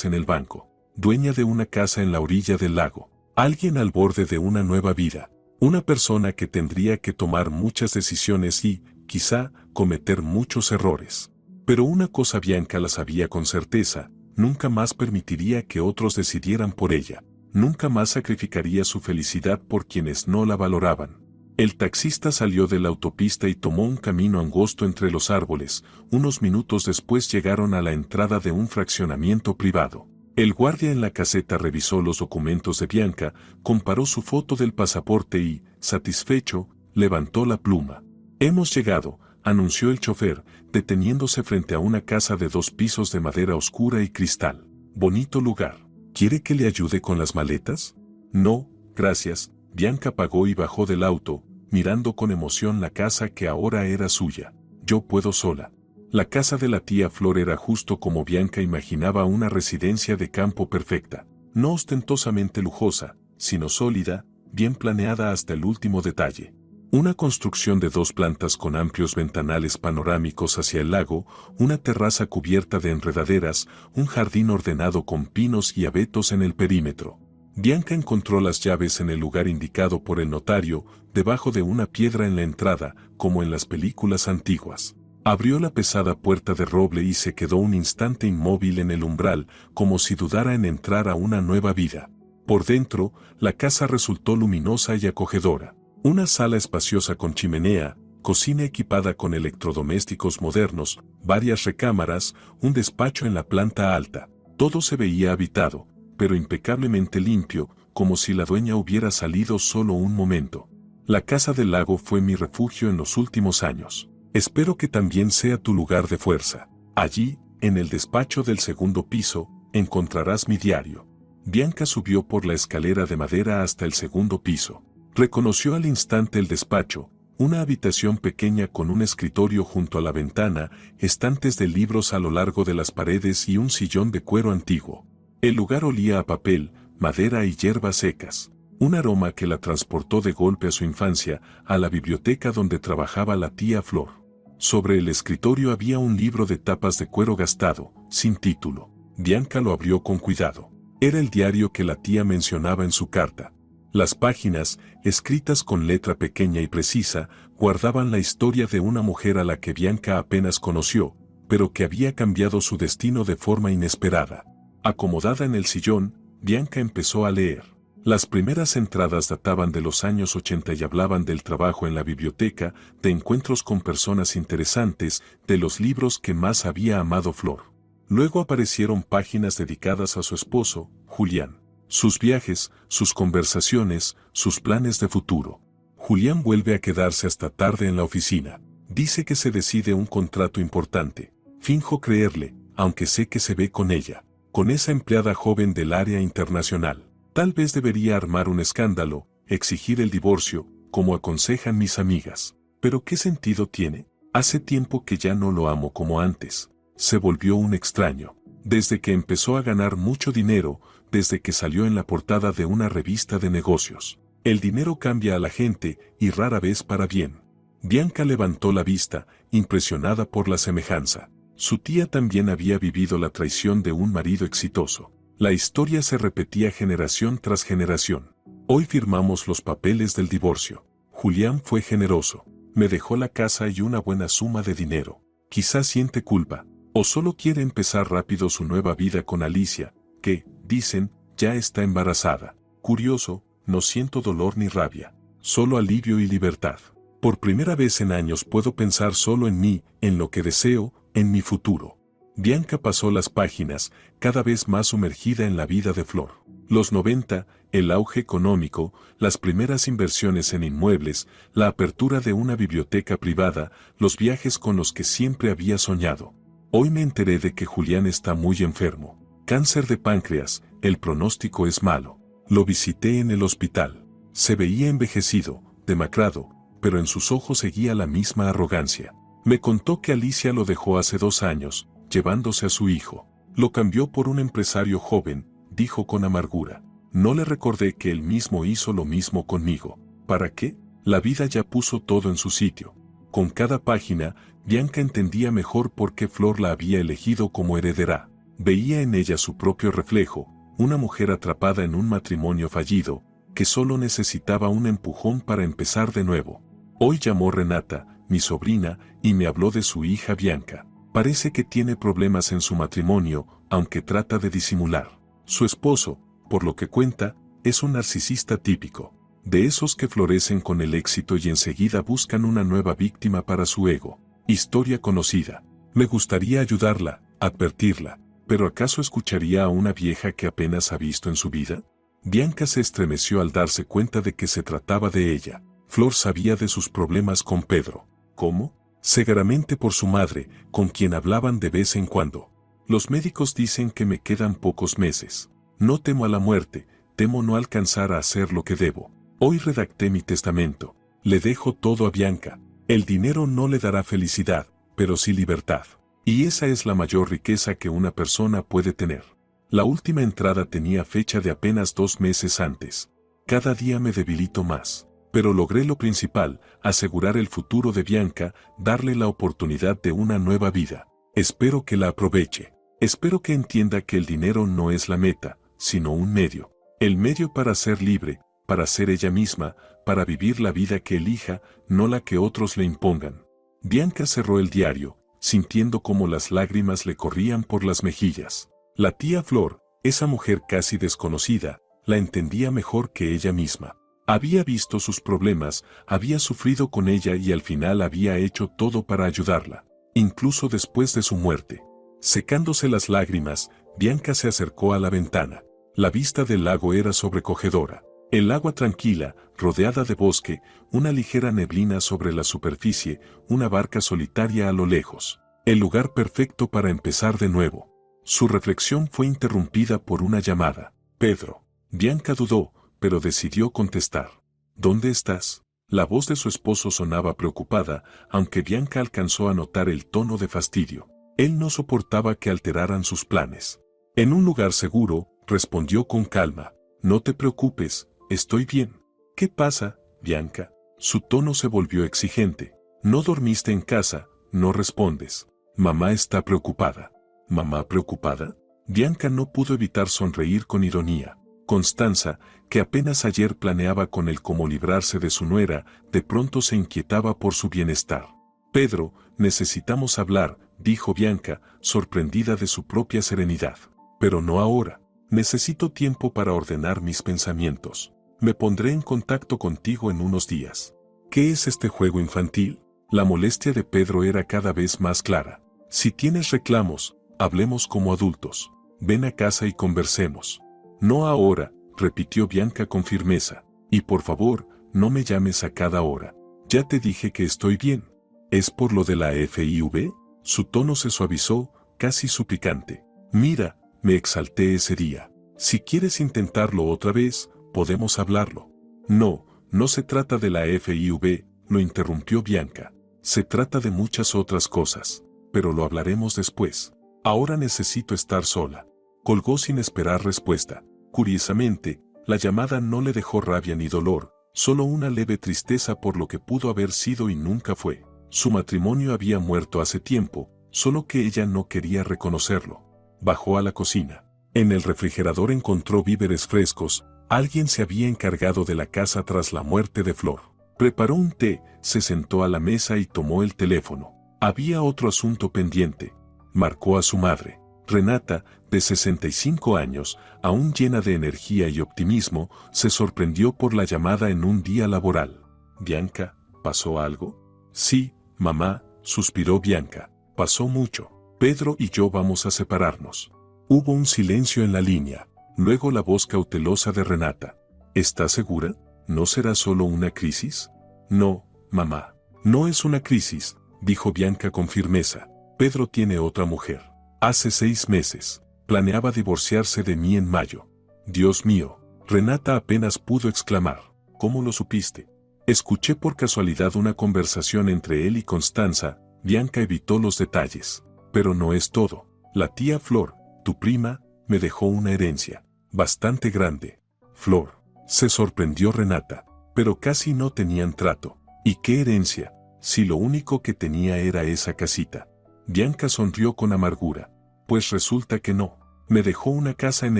[SPEAKER 1] en el banco, dueña de una casa en la orilla del lago, alguien al borde de una nueva vida, una persona que tendría que tomar muchas decisiones y, quizá, cometer muchos errores. Pero una cosa Bianca la sabía con certeza, nunca más permitiría que otros decidieran por ella. Nunca más sacrificaría su felicidad por quienes no la valoraban. El taxista salió de la autopista y tomó un camino angosto entre los árboles. Unos minutos después llegaron a la entrada de un fraccionamiento privado. El guardia en la caseta revisó los documentos de Bianca, comparó su foto del pasaporte y, satisfecho, levantó la pluma. Hemos llegado, anunció el chofer, deteniéndose frente a una casa de 2 pisos de madera oscura y cristal. Bonito lugar. ¿Quiere que le ayude con las maletas? No, gracias. Bianca pagó y bajó del auto, mirando con emoción la casa que ahora era suya. Yo puedo sola. La casa de la tía Flor era justo como Bianca imaginaba, una residencia de campo perfecta, no ostentosamente lujosa, sino sólida, bien planeada hasta el último detalle. Una construcción de 2 plantas con amplios ventanales panorámicos hacia el lago, una terraza cubierta de enredaderas, un jardín ordenado con pinos y abetos en el perímetro. Bianca encontró las llaves en el lugar indicado por el notario, debajo de una piedra en la entrada, como en las películas antiguas. Abrió la pesada puerta de roble y se quedó un instante inmóvil en el umbral, como si dudara en entrar a una nueva vida. Por dentro, la casa resultó luminosa y acogedora. Una sala espaciosa con chimenea, cocina equipada con electrodomésticos modernos, varias recámaras, un despacho en la planta alta. Todo se veía habitado, pero impecablemente limpio, como si la dueña hubiera salido solo un momento. La casa del lago fue mi refugio en los últimos años. Espero que también sea tu lugar de fuerza. Allí, en el despacho del 2º piso, encontrarás mi diario. Bianca subió por la escalera de madera hasta el 2º piso. Reconoció al instante el despacho, una habitación pequeña con un escritorio junto a la ventana, estantes de libros a lo largo de las paredes y un sillón de cuero antiguo. El lugar olía a papel, madera y hierbas secas. Un aroma que la transportó de golpe a su infancia, a la biblioteca donde trabajaba la tía Flor. Sobre el escritorio había un libro de tapas de cuero gastado, sin título. Bianca lo abrió con cuidado. Era el diario que la tía mencionaba en su carta. Las páginas, escritas con letra pequeña y precisa, guardaban la historia de una mujer a la que Bianca apenas conoció, pero que había cambiado su destino de forma inesperada. Acomodada en el sillón, Bianca empezó a leer. Las primeras entradas databan de los años 80 y hablaban del trabajo en la biblioteca, de encuentros con personas interesantes, de los libros que más había amado Flor. Luego aparecieron páginas dedicadas a su esposo, Julián. Sus viajes, sus conversaciones, sus planes de futuro. Julián vuelve a quedarse hasta tarde en la oficina. Dice que se decide un contrato importante. Finjo creerle, aunque sé que se ve con ella, con esa empleada joven del área internacional. Tal vez debería armar un escándalo, exigir el divorcio, como aconsejan mis amigas. Pero ¿qué sentido tiene? Hace tiempo que ya no lo amo como antes. Se volvió un extraño. Desde que empezó a ganar mucho dinero, desde que salió en la portada de una revista de negocios. El dinero cambia a la gente, y rara vez para bien. Bianca levantó la vista, impresionada por la semejanza. Su tía también había vivido la traición de un marido exitoso. La historia se repetía generación tras generación. Hoy firmamos los papeles del divorcio. Julián fue generoso. Me dejó la casa y una buena suma de dinero. Quizás siente culpa, o solo quiere empezar rápido su nueva vida con Alicia, que, dicen, ya está embarazada. Curioso, no siento dolor ni rabia, solo alivio y libertad. Por primera vez en años puedo pensar solo en mí, en lo que deseo, en mi futuro. Bianca pasó las páginas, cada vez más sumergida en la vida de Flor. Los 90, el auge económico, las primeras inversiones en inmuebles, la apertura de una biblioteca privada, los viajes con los que siempre había soñado. Hoy me enteré de que Julián está muy enfermo. Cáncer de páncreas, el pronóstico es malo. Lo visité en el hospital. Se veía envejecido, demacrado, pero en sus ojos seguía la misma arrogancia. Me contó que Alicia lo dejó hace 2 años, llevándose a su hijo. Lo cambió por un empresario joven, dijo con amargura. No le recordé que él mismo hizo lo mismo conmigo. ¿Para qué? La vida ya puso todo en su sitio. Con cada página, Bianca entendía mejor por qué Flor la había elegido como heredera. Veía en ella su propio reflejo, una mujer atrapada en un matrimonio fallido, que solo necesitaba un empujón para empezar de nuevo. Hoy llamó Renata, mi sobrina, y me habló de su hija Bianca. Parece que tiene problemas en su matrimonio, aunque trata de disimular. Su esposo, por lo que cuenta, es un narcisista típico, de esos que florecen con el éxito y enseguida buscan una nueva víctima para su ego. Historia conocida. Me gustaría ayudarla, advertirla. ¿Pero acaso escucharía a una vieja que apenas ha visto en su vida? Bianca se estremeció al darse cuenta de que se trataba de ella. Flor sabía de sus problemas con Pedro. ¿Cómo? Seguramente por su madre, con quien hablaban de vez en cuando. Los médicos dicen que me quedan pocos meses. No temo a la muerte, temo no alcanzar a hacer lo que debo. Hoy redacté mi testamento. Le dejo todo a Bianca. El dinero no le dará felicidad, pero sí libertad. Y esa es la mayor riqueza que una persona puede tener. La última entrada tenía fecha de apenas 2 meses antes. Cada día me debilito más. Pero logré lo principal, asegurar el futuro de Bianca, darle la oportunidad de una nueva vida. Espero que la aproveche. Espero que entienda que el dinero no es la meta, sino un medio. El medio para ser libre, para ser ella misma, para vivir la vida que elija, no la que otros le impongan. Bianca cerró el diario, sintiendo cómo las lágrimas le corrían por las mejillas. La tía Flor, esa mujer casi desconocida, la entendía mejor que ella misma. Había visto sus problemas, había sufrido con ella y al final había hecho todo para ayudarla, incluso después de su muerte. Secándose las lágrimas, Bianca se acercó a la ventana. La vista del lago era sobrecogedora. El agua tranquila, rodeada de bosque, una ligera neblina sobre la superficie, una barca solitaria a lo lejos. El lugar perfecto para empezar de nuevo. Su reflexión fue interrumpida por una llamada. Pedro. Bianca dudó, pero decidió contestar. ¿Dónde estás? La voz de su esposo sonaba preocupada, aunque Bianca alcanzó a notar el tono de fastidio. Él no soportaba que alteraran sus planes. En un lugar seguro, respondió con calma. No te preocupes, estoy bien. ¿Qué pasa, Bianca? Su tono se volvió exigente. No dormiste en casa, no respondes. Mamá está preocupada. ¿Mamá preocupada? Bianca no pudo evitar sonreír con ironía. Constanza, que apenas ayer planeaba con él cómo librarse de su nuera, de pronto se inquietaba por su bienestar. Pedro, necesitamos hablar, dijo Bianca, sorprendida de su propia serenidad. Pero no ahora. Necesito tiempo para ordenar mis pensamientos. Me pondré en contacto contigo en unos días. ¿Qué es este juego infantil? La molestia de Pedro era cada vez más clara. Si tienes reclamos, hablemos como adultos. Ven a casa y conversemos. No ahora, repitió Bianca con firmeza. Y por favor, no me llames a cada hora. Ya te dije que estoy bien. ¿Es por lo de la FIV? Su tono se suavizó, casi suplicante. Mira, me exalté ese día. Si quieres intentarlo otra vez, podemos hablarlo. No, no se trata de la FIV, lo interrumpió Bianca. Se trata de muchas otras cosas, pero lo hablaremos después. Ahora necesito estar sola. Colgó sin esperar respuesta. Curiosamente, la llamada no le dejó rabia ni dolor, solo una leve tristeza por lo que pudo haber sido y nunca fue. Su matrimonio había muerto hace tiempo, solo que ella no quería reconocerlo. Bajó a la cocina. En el refrigerador encontró víveres frescos, alguien se había encargado de la casa tras la muerte de Flor. Preparó un té, se sentó a la mesa y tomó el teléfono. Había otro asunto pendiente. Marcó a su madre. Renata, de 65 años, aún llena de energía y optimismo, se sorprendió por la llamada en un día laboral. «Bianca, ¿pasó algo?» «Sí, mamá», suspiró Bianca. «Pasó mucho. Pedro y yo vamos a separarnos». Hubo un silencio en la línea, luego la voz cautelosa de Renata. «¿Estás segura? ¿No será solo una crisis?» «No, mamá. No es una crisis», dijo Bianca con firmeza. «Pedro tiene otra mujer. Hace 6 meses. Planeaba divorciarse de mí en mayo». «Dios mío», Renata apenas pudo exclamar. «¿Cómo lo supiste?» «Escuché por casualidad una conversación entre él y Constanza». Bianca evitó los detalles. «Pero no es todo. La tía Flor, tu prima, me dejó una herencia. Bastante grande». «Flor», se sorprendió Renata. «Pero casi no tenían trato». «¿Y qué herencia? Si lo único que tenía era esa casita». Bianca sonrió con amargura. «Pues resulta que no. Me dejó una casa en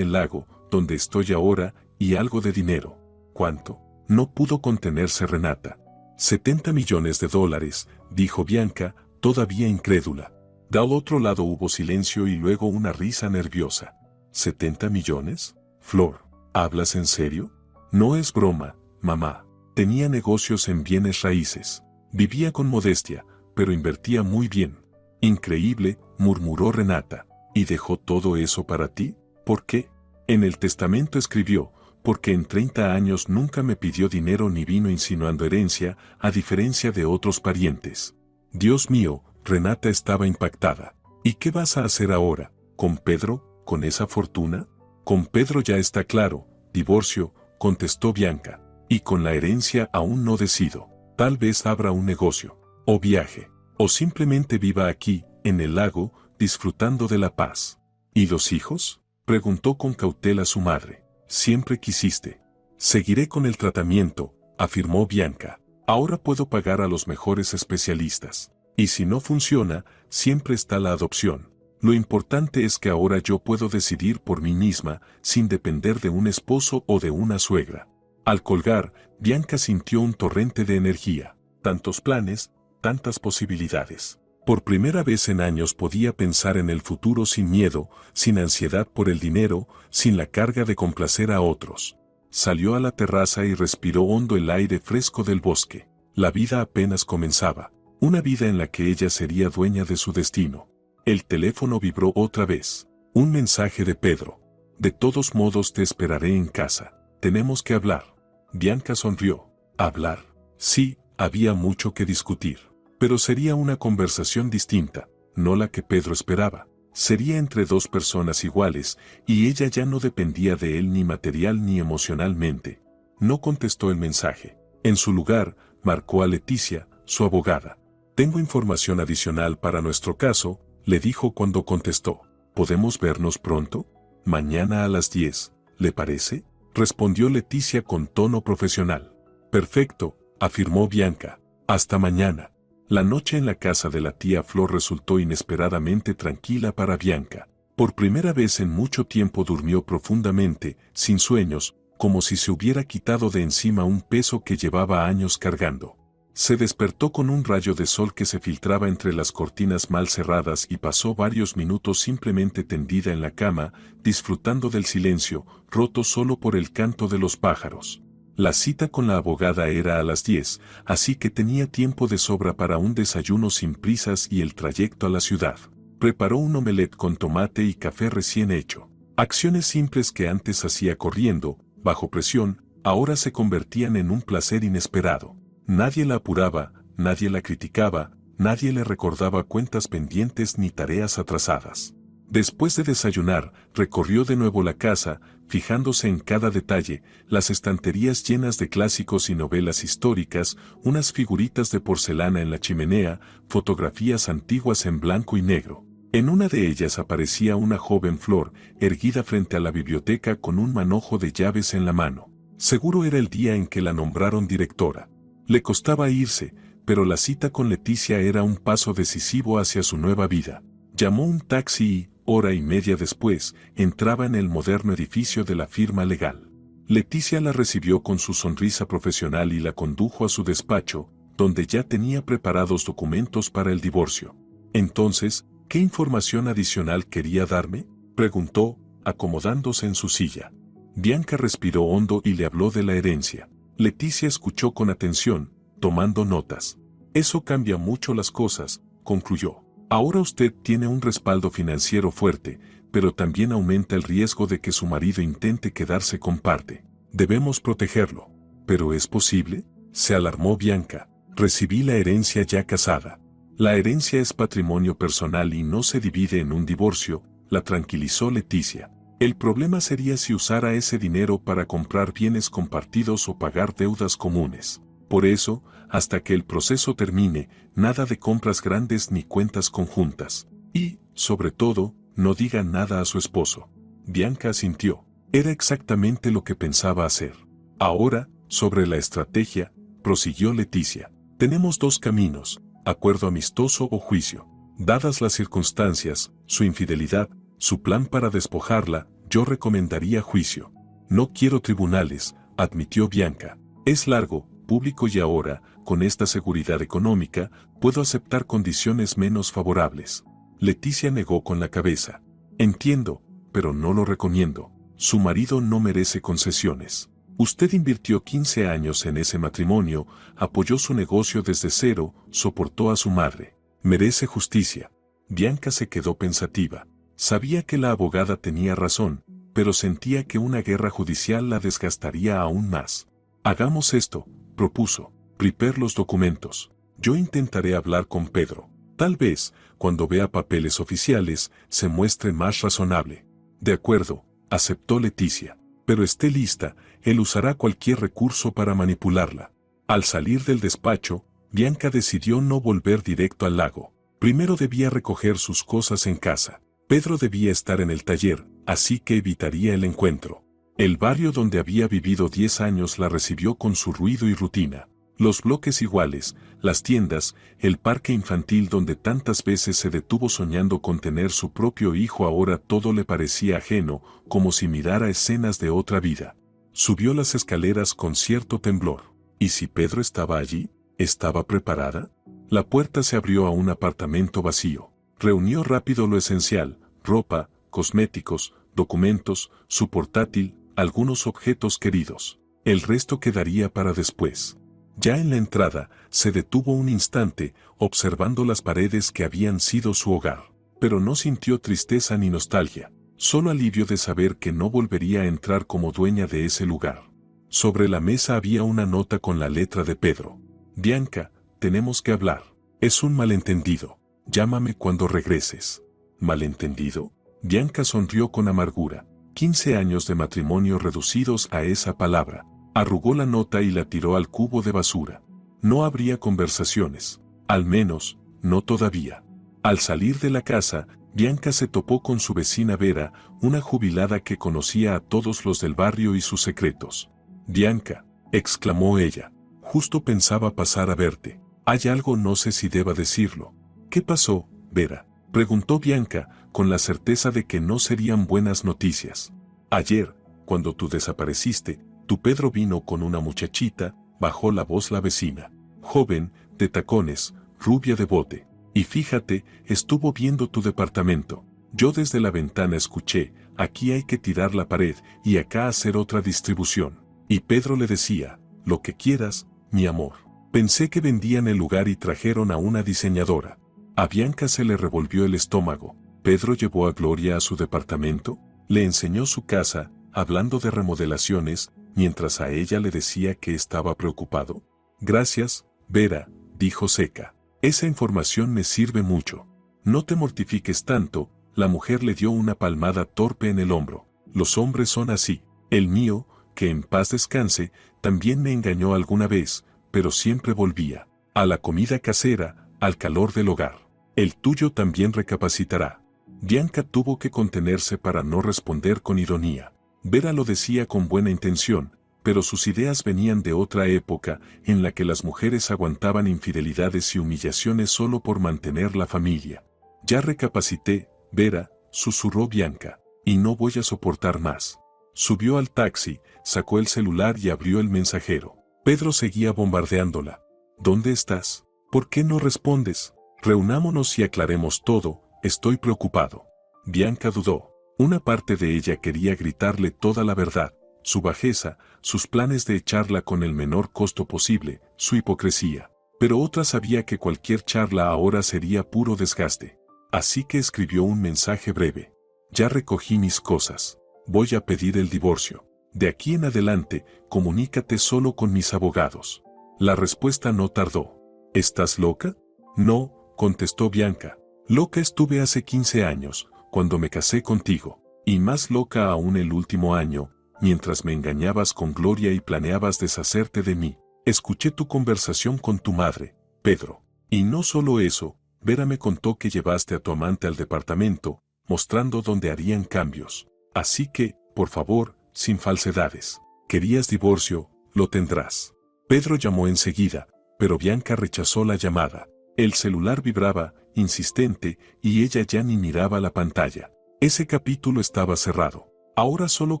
[SPEAKER 1] el lago, donde estoy ahora, y algo de dinero». «¿Cuánto?» No pudo contenerse Renata. $70 millones, dijo Bianca, todavía incrédula. Del otro lado hubo silencio y luego una risa nerviosa. ¿70 millones? Flor, ¿hablas en serio? No es broma, mamá. Tenía negocios en bienes raíces. Vivía con modestia, pero invertía muy bien. Increíble, murmuró Renata. ¿Y dejó todo eso para ti? ¿Por qué? En el testamento escribió, porque en 30 años nunca me pidió dinero ni vino insinuando herencia, a diferencia de otros parientes. Dios mío, Renata estaba impactada. ¿Y qué vas a hacer ahora? ¿Con Pedro? ¿Con esa fortuna? Con Pedro ya está claro, divorcio, contestó Bianca. Y con la herencia aún no decido. Tal vez abra un negocio, o viaje, o simplemente viva aquí, en el lago, disfrutando de la paz. ¿Y los hijos? Preguntó con cautela su madre. Siempre quisiste. Seguiré con el tratamiento, afirmó Bianca. Ahora puedo pagar a los mejores especialistas. Y si no funciona, siempre está la adopción. Lo importante es que ahora yo puedo decidir por mí misma, sin depender de un esposo o de una suegra. Al colgar, Bianca sintió un torrente de energía. Tantos planes, tantas posibilidades. Por primera vez en años podía pensar en el futuro sin miedo, sin ansiedad por el dinero, sin la carga de complacer a otros. Salió a la terraza y respiró hondo el aire fresco del bosque. La vida apenas comenzaba. Una vida en la que ella sería dueña de su destino. El teléfono vibró otra vez. Un mensaje de Pedro. De todos modos te esperaré en casa. Tenemos que hablar. Bianca sonrió. ¿Hablar? Sí, había mucho que discutir. Pero sería una conversación distinta, no la que Pedro esperaba. Sería entre dos personas iguales, y ella ya no dependía de él ni material ni emocionalmente. No contestó el mensaje. En su lugar, marcó a Leticia, su abogada. Tengo información adicional para nuestro caso, le dijo cuando contestó. ¿Podemos vernos pronto? Mañana a las 10, ¿le parece? Respondió Leticia con tono profesional. Perfecto, afirmó Bianca. Hasta mañana. La noche en la casa de la tía Flor resultó inesperadamente tranquila para Bianca. Por primera vez en mucho tiempo durmió profundamente, sin sueños, como si se hubiera quitado de encima un peso que llevaba años cargando. Se despertó con un rayo de sol que se filtraba entre las cortinas mal cerradas y pasó varios minutos simplemente tendida en la cama, disfrutando del silencio, roto solo por el canto de los pájaros. La cita con la abogada era a las 10, así que tenía tiempo de sobra para un desayuno sin prisas y el trayecto a la ciudad. Preparó un omelette con tomate y café recién hecho. Acciones simples que antes hacía corriendo, bajo presión, ahora se convertían en un placer inesperado. Nadie la apuraba, nadie la criticaba, nadie le recordaba cuentas pendientes ni tareas atrasadas. Después de desayunar, recorrió de nuevo la casa, fijándose en cada detalle, las estanterías llenas de clásicos y novelas históricas, unas figuritas de porcelana en la chimenea, fotografías antiguas en blanco y negro. En una de ellas aparecía una joven Flor, erguida frente a la biblioteca con un manojo de llaves en la mano. Seguro era el día en que la nombraron directora. Le costaba irse, pero la cita con Leticia era un paso decisivo hacia su nueva vida. Llamó un taxi y, hora y media después, entraba en el moderno edificio de la firma legal. Leticia la recibió con su sonrisa profesional y la condujo a su despacho, donde ya tenía preparados documentos para el divorcio. Entonces, ¿qué información adicional quería darme?, preguntó, acomodándose en su silla. Bianca respiró hondo y le habló de la herencia. Leticia escuchó con atención, tomando notas. Eso cambia mucho las cosas, concluyó. Ahora usted tiene un respaldo financiero fuerte, pero también aumenta el riesgo de que su marido intente quedarse con parte. Debemos protegerlo. ¿Pero es posible?, se alarmó Bianca. Recibí la herencia ya casada. La herencia es patrimonio personal y no se divide en un divorcio, la tranquilizó Leticia. El problema sería si usara ese dinero para comprar bienes compartidos o pagar deudas comunes. Por eso, hasta que el proceso termine, nada de compras grandes ni cuentas conjuntas. Y, sobre todo, no diga nada a su esposo. Bianca asintió. Era exactamente lo que pensaba hacer. Ahora, sobre la estrategia, prosiguió Leticia. Tenemos dos caminos, acuerdo amistoso o juicio. Dadas las circunstancias, su infidelidad, su plan para despojarla, yo recomendaría juicio. No quiero tribunales, admitió Bianca. Es largo, público y ahora, con esta seguridad económica, puedo aceptar condiciones menos favorables. Leticia negó con la cabeza. Entiendo, pero no lo recomiendo. Su marido no merece concesiones. Usted invirtió 15 años en ese matrimonio, apoyó su negocio desde cero, soportó a su madre. Merece justicia. Bianca se quedó pensativa. Sabía que la abogada tenía razón, pero sentía que una guerra judicial la desgastaría aún más. Hagamos esto, propuso. Prepare los documentos. Yo intentaré hablar con Pedro. Tal vez, cuando vea papeles oficiales, se muestre más razonable. De acuerdo, aceptó Leticia. Pero esté lista, él usará cualquier recurso para manipularla. Al salir del despacho, Bianca decidió no volver directo al lago. Primero debía recoger sus cosas en casa. Pedro debía estar en el taller, así que evitaría el encuentro. El barrio donde había vivido 10 años la recibió con su ruido y rutina. Los bloques iguales, las tiendas, el parque infantil donde tantas veces se detuvo soñando con tener su propio hijo, ahora todo le parecía ajeno, como si mirara escenas de otra vida. Subió las escaleras con cierto temblor. ¿Y si Pedro estaba allí? ¿Estaba preparada? La puerta se abrió a un apartamento vacío. Reunió rápido lo esencial: ropa, cosméticos, documentos, su portátil, algunos objetos queridos. El resto quedaría para después. Ya en la entrada, se detuvo un instante, observando las paredes que habían sido su hogar. Pero no sintió tristeza ni nostalgia, solo alivio de saber que no volvería a entrar como dueña de ese lugar. Sobre la mesa había una nota con la letra de Pedro. Bianca, tenemos que hablar. Es un malentendido. Llámame cuando regreses. ¿Malentendido? Bianca sonrió con amargura. 15 años de matrimonio reducidos a esa palabra. Arrugó la nota y la tiró al cubo de basura. No habría conversaciones. Al menos, no todavía. Al salir de la casa, Bianca se topó con su vecina Vera, una jubilada que conocía a todos los del barrio y sus secretos. Bianca, exclamó ella, justo pensaba pasar a verte. Hay algo, no sé si deba decirlo. ¿Qué pasó, Vera?, preguntó Bianca, con la certeza de que no serían buenas noticias. Ayer, cuando tú desapareciste, tu Pedro vino con una muchachita, bajó la voz la vecina. Joven, de tacones, rubia de bote. Y fíjate, estuvo viendo tu departamento. Yo desde la ventana escuché, aquí hay que tirar la pared y acá hacer otra distribución. Y Pedro le decía, lo que quieras, mi amor. Pensé que vendían el lugar y trajeron a una diseñadora. A Bianca se le revolvió el estómago. Pedro llevó a Gloria a su departamento, le enseñó su casa, hablando de remodelaciones, mientras a ella le decía que estaba preocupado. Gracias, Vera, dijo seca. Esa información me sirve mucho. No te mortifiques tanto. La mujer le dio una palmada torpe en el hombro. Los hombres son así. El mío, que en paz descanse, también me engañó alguna vez, pero siempre volvía. A la comida casera, al calor del hogar. El tuyo también recapacitará. Bianca tuvo que contenerse para no responder con ironía. Vera lo decía con buena intención, pero sus ideas venían de otra época en la que las mujeres aguantaban infidelidades y humillaciones solo por mantener la familia. Ya recapacité, Vera, susurró Bianca, y no voy a soportar más. Subió al taxi, sacó el celular y abrió el mensajero. Pedro seguía bombardeándola. ¿Dónde estás? ¿Por qué no respondes? Reunámonos y aclaremos todo, estoy preocupado. Bianca dudó. Una parte de ella quería gritarle toda la verdad, su bajeza, sus planes de echarla con el menor costo posible, su hipocresía. Pero otra sabía que cualquier charla ahora sería puro desgaste. Así que escribió un mensaje breve. Ya recogí mis cosas. Voy a pedir el divorcio. De aquí en adelante, comunícate solo con mis abogados. La respuesta no tardó. ¿Estás loca? No, contestó Bianca. Loca estuve hace 15 años, cuando me casé contigo, y más loca aún el último año, mientras me engañabas con Gloria y planeabas deshacerte de mí. Escuché tu conversación con tu madre, Pedro. Y no solo eso, Vera me contó que llevaste a tu amante al departamento, mostrando dónde harían cambios. Así que, por favor, sin falsedades. ¿Querías divorcio? Lo tendrás. Pedro llamó enseguida, pero Bianca rechazó la llamada. El celular vibraba, insistente, y ella ya ni miraba la pantalla. Ese capítulo estaba cerrado. Ahora solo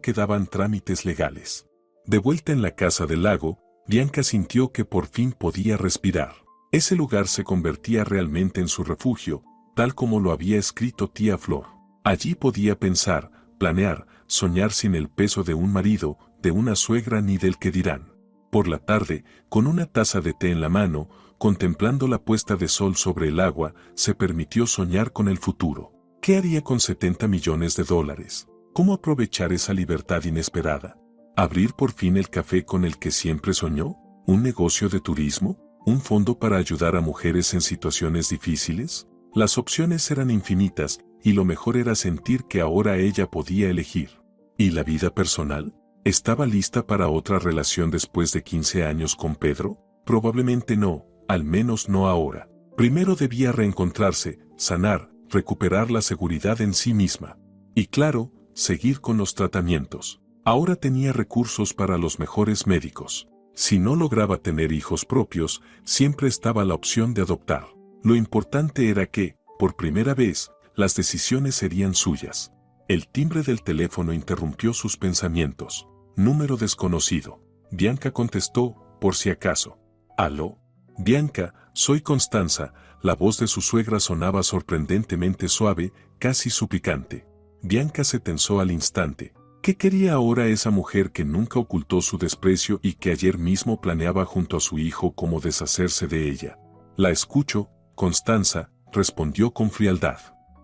[SPEAKER 1] quedaban trámites legales. De vuelta en la casa del lago, Bianca sintió que por fin podía respirar. Ese lugar se convertía realmente en su refugio, tal como lo había escrito tía Flor. Allí podía pensar, planear, soñar sin el peso de un marido, de una suegra ni del que dirán. Por la tarde, con una taza de té en la mano, contemplando la puesta de sol sobre el agua, se permitió soñar con el futuro. ¿Qué haría con 70 millones de dólares? ¿Cómo aprovechar esa libertad inesperada? ¿Abrir por fin el café con el que siempre soñó? ¿Un negocio de turismo? ¿Un fondo para ayudar a mujeres en situaciones difíciles? Las opciones eran infinitas, y lo mejor era sentir que ahora ella podía elegir. ¿Y la vida personal? ¿Estaba lista para otra relación después de 15 años con Pedro? Probablemente no, al menos no ahora. Primero debía reencontrarse, sanar, recuperar la seguridad en sí misma. Y claro, seguir con los tratamientos. Ahora tenía recursos para los mejores médicos. Si no lograba tener hijos propios, siempre estaba la opción de adoptar. Lo importante era que, por primera vez, las decisiones serían suyas. El timbre del teléfono interrumpió sus pensamientos. Número desconocido. Bianca contestó, por si acaso. ¿Aló? Bianca, soy Constanza. La voz de su suegra sonaba sorprendentemente suave, casi suplicante. Bianca se tensó al instante. ¿Qué quería ahora esa mujer que nunca ocultó su desprecio y que ayer mismo planeaba junto a su hijo cómo deshacerse de ella? La escucho, Constanza, respondió con frialdad.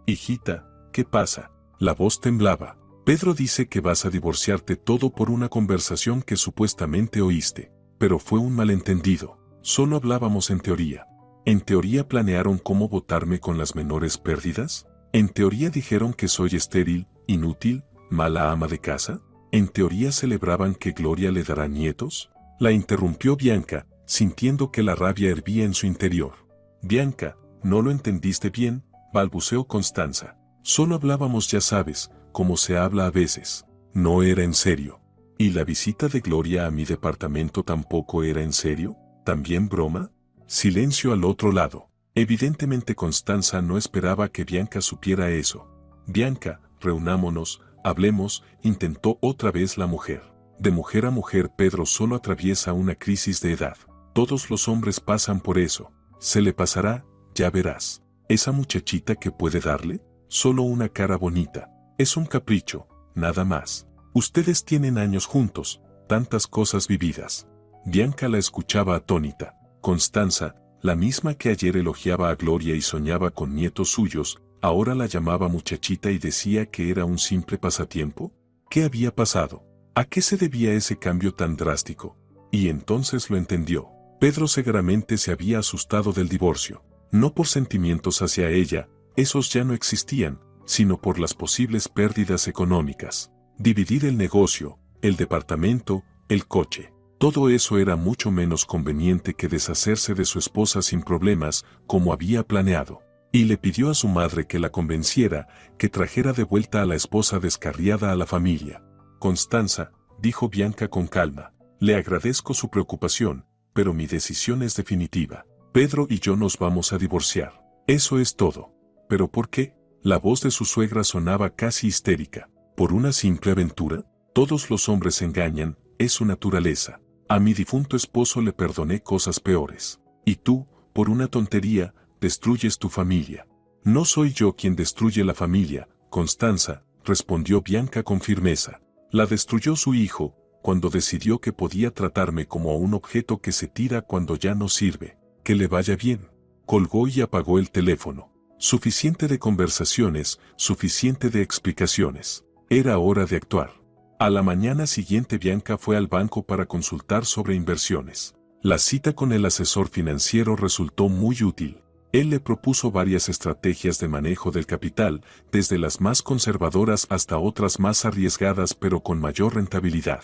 [SPEAKER 1] Hijita, ¿qué pasa? La voz temblaba. Pedro dice que vas a divorciarte todo por una conversación que supuestamente oíste. Pero fue un malentendido. Solo hablábamos en teoría. ¿En teoría planearon cómo botarme con las menores pérdidas? ¿En teoría dijeron que soy estéril, inútil, mala ama de casa? ¿En teoría celebraban que Gloria le dará nietos? La interrumpió Bianca, sintiendo que la rabia hervía en su interior. Bianca, no lo entendiste bien, balbuceó Constanza. Solo hablábamos, ya sabes, como se habla a veces. No era en serio. ¿Y la visita de Gloria a mi departamento tampoco era en serio? ¿También broma? Silencio al otro lado. Evidentemente Constanza no esperaba que Bianca supiera eso. Bianca, reunámonos, hablemos, intentó otra vez la mujer. De mujer a mujer Pedro solo atraviesa una crisis de edad. Todos los hombres pasan por eso. Se le pasará, ya verás. Esa muchachita que puede darle, solo una cara bonita. Es un capricho, nada más. Ustedes tienen años juntos, tantas cosas vividas. Bianca la escuchaba atónita. Constanza, la misma que ayer elogiaba a Gloria y soñaba con nietos suyos, ahora la llamaba muchachita y decía que era un simple pasatiempo. ¿Qué había pasado? ¿A qué se debía ese cambio tan drástico? Y entonces lo entendió. Pedro seguramente se había asustado del divorcio, no por sentimientos hacia ella, esos ya no existían, sino por las posibles pérdidas económicas. Dividir el negocio, el departamento, el coche. Todo eso era mucho menos conveniente que deshacerse de su esposa sin problemas, como había planeado. Y le pidió a su madre que la convenciera, que trajera de vuelta a la esposa descarriada a la familia. Constanza, dijo Bianca con calma, le agradezco su preocupación, pero mi decisión es definitiva. Pedro y yo nos vamos a divorciar. Eso es todo. ¿Pero por qué? La voz de su suegra sonaba casi histérica. ¿Por una simple aventura? Todos los hombres engañan, es su naturaleza. A mi difunto esposo le perdoné cosas peores. Y tú, por una tontería, destruyes tu familia. No soy yo quien destruye la familia, Constanza, respondió Bianca con firmeza. La destruyó su hijo, cuando decidió que podía tratarme como a un objeto que se tira cuando ya no sirve. Que le vaya bien. Colgó y apagó el teléfono. Suficiente de conversaciones, suficiente de explicaciones. Era hora de actuar. A la mañana siguiente Bianca fue al banco para consultar sobre inversiones. La cita con el asesor financiero resultó muy útil. Él le propuso varias estrategias de manejo del capital, desde las más conservadoras hasta otras más arriesgadas pero con mayor rentabilidad.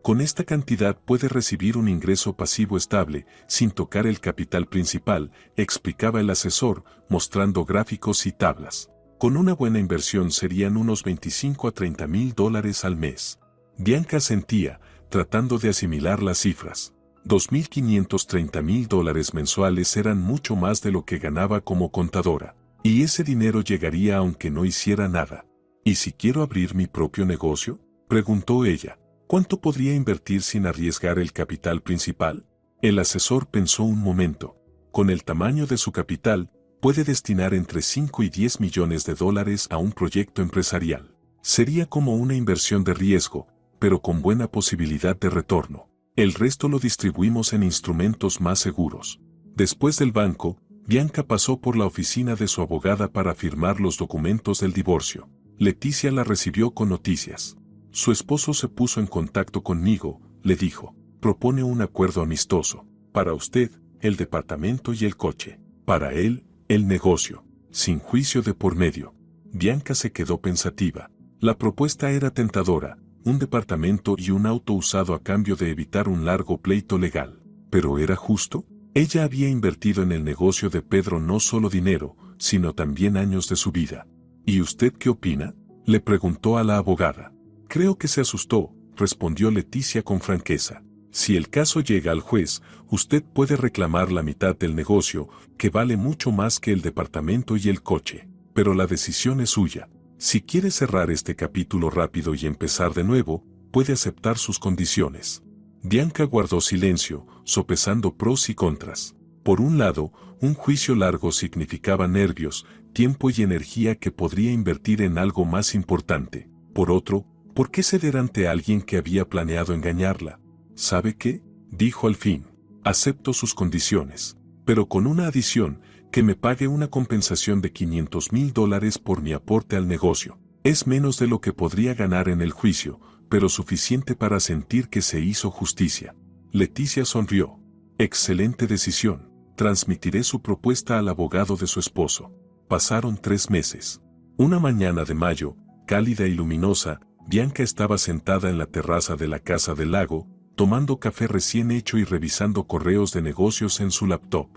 [SPEAKER 1] Con esta cantidad puede recibir un ingreso pasivo estable, sin tocar el capital principal, explicaba el asesor, mostrando gráficos y tablas. Con una buena inversión serían unos 25 a 30 mil dólares al mes. Bianca sentía, tratando de asimilar las cifras. 2.530 mil dólares mensuales eran mucho más de lo que ganaba como contadora. Y ese dinero llegaría aunque no hiciera nada. ¿Y si quiero abrir mi propio negocio? Preguntó ella. ¿Cuánto podría invertir sin arriesgar el capital principal? El asesor pensó un momento. Con el tamaño de su capital, puede destinar entre 5 y 10 millones de dólares a un proyecto empresarial. Sería como una inversión de riesgo, pero con buena posibilidad de retorno. El resto lo distribuimos en instrumentos más seguros. Después del banco, Bianca pasó por la oficina de su abogada para firmar los documentos del divorcio. Leticia la recibió con noticias. Su esposo se puso en contacto conmigo, le dijo. Propone un acuerdo amistoso. Para usted, el departamento y el coche. Para él, el negocio. Sin juicio de por medio. Bianca se quedó pensativa. La propuesta era tentadora, un departamento y un auto usado a cambio de evitar un largo pleito legal. ¿Pero era justo? Ella había invertido en el negocio de Pedro no solo dinero, sino también años de su vida. ¿Y usted qué opina?, le preguntó a la abogada. Creo que se asustó, respondió Leticia con franqueza. Si el caso llega al juez, usted puede reclamar la mitad del negocio, que vale mucho más que el departamento y el coche. Pero la decisión es suya. Si quiere cerrar este capítulo rápido y empezar de nuevo, puede aceptar sus condiciones. Bianca guardó silencio, sopesando pros y contras. Por un lado, un juicio largo significaba nervios, tiempo y energía que podría invertir en algo más importante. Por otro, ¿por qué ceder ante alguien que había planeado engañarla? ¿Sabe qué?, dijo al fin. Acepto sus condiciones, pero con una adición, que me pague una compensación de $500,000 por mi aporte al negocio. Es menos de lo que podría ganar en el juicio, pero suficiente para sentir que se hizo justicia. Leticia sonrió. Excelente decisión. Transmitiré su propuesta al abogado de su esposo. Pasaron 3 meses. Una mañana de mayo, cálida y luminosa, Bianca estaba sentada en la terraza de la casa del lago, tomando café recién hecho y revisando correos de negocios en su laptop.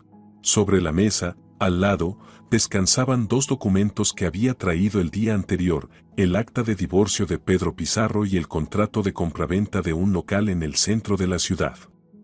[SPEAKER 1] Sobre la mesa, al lado, descansaban 2 documentos que había traído el día anterior, el acta de divorcio de Pedro Pizarro y el contrato de compraventa de un local en el centro de la ciudad.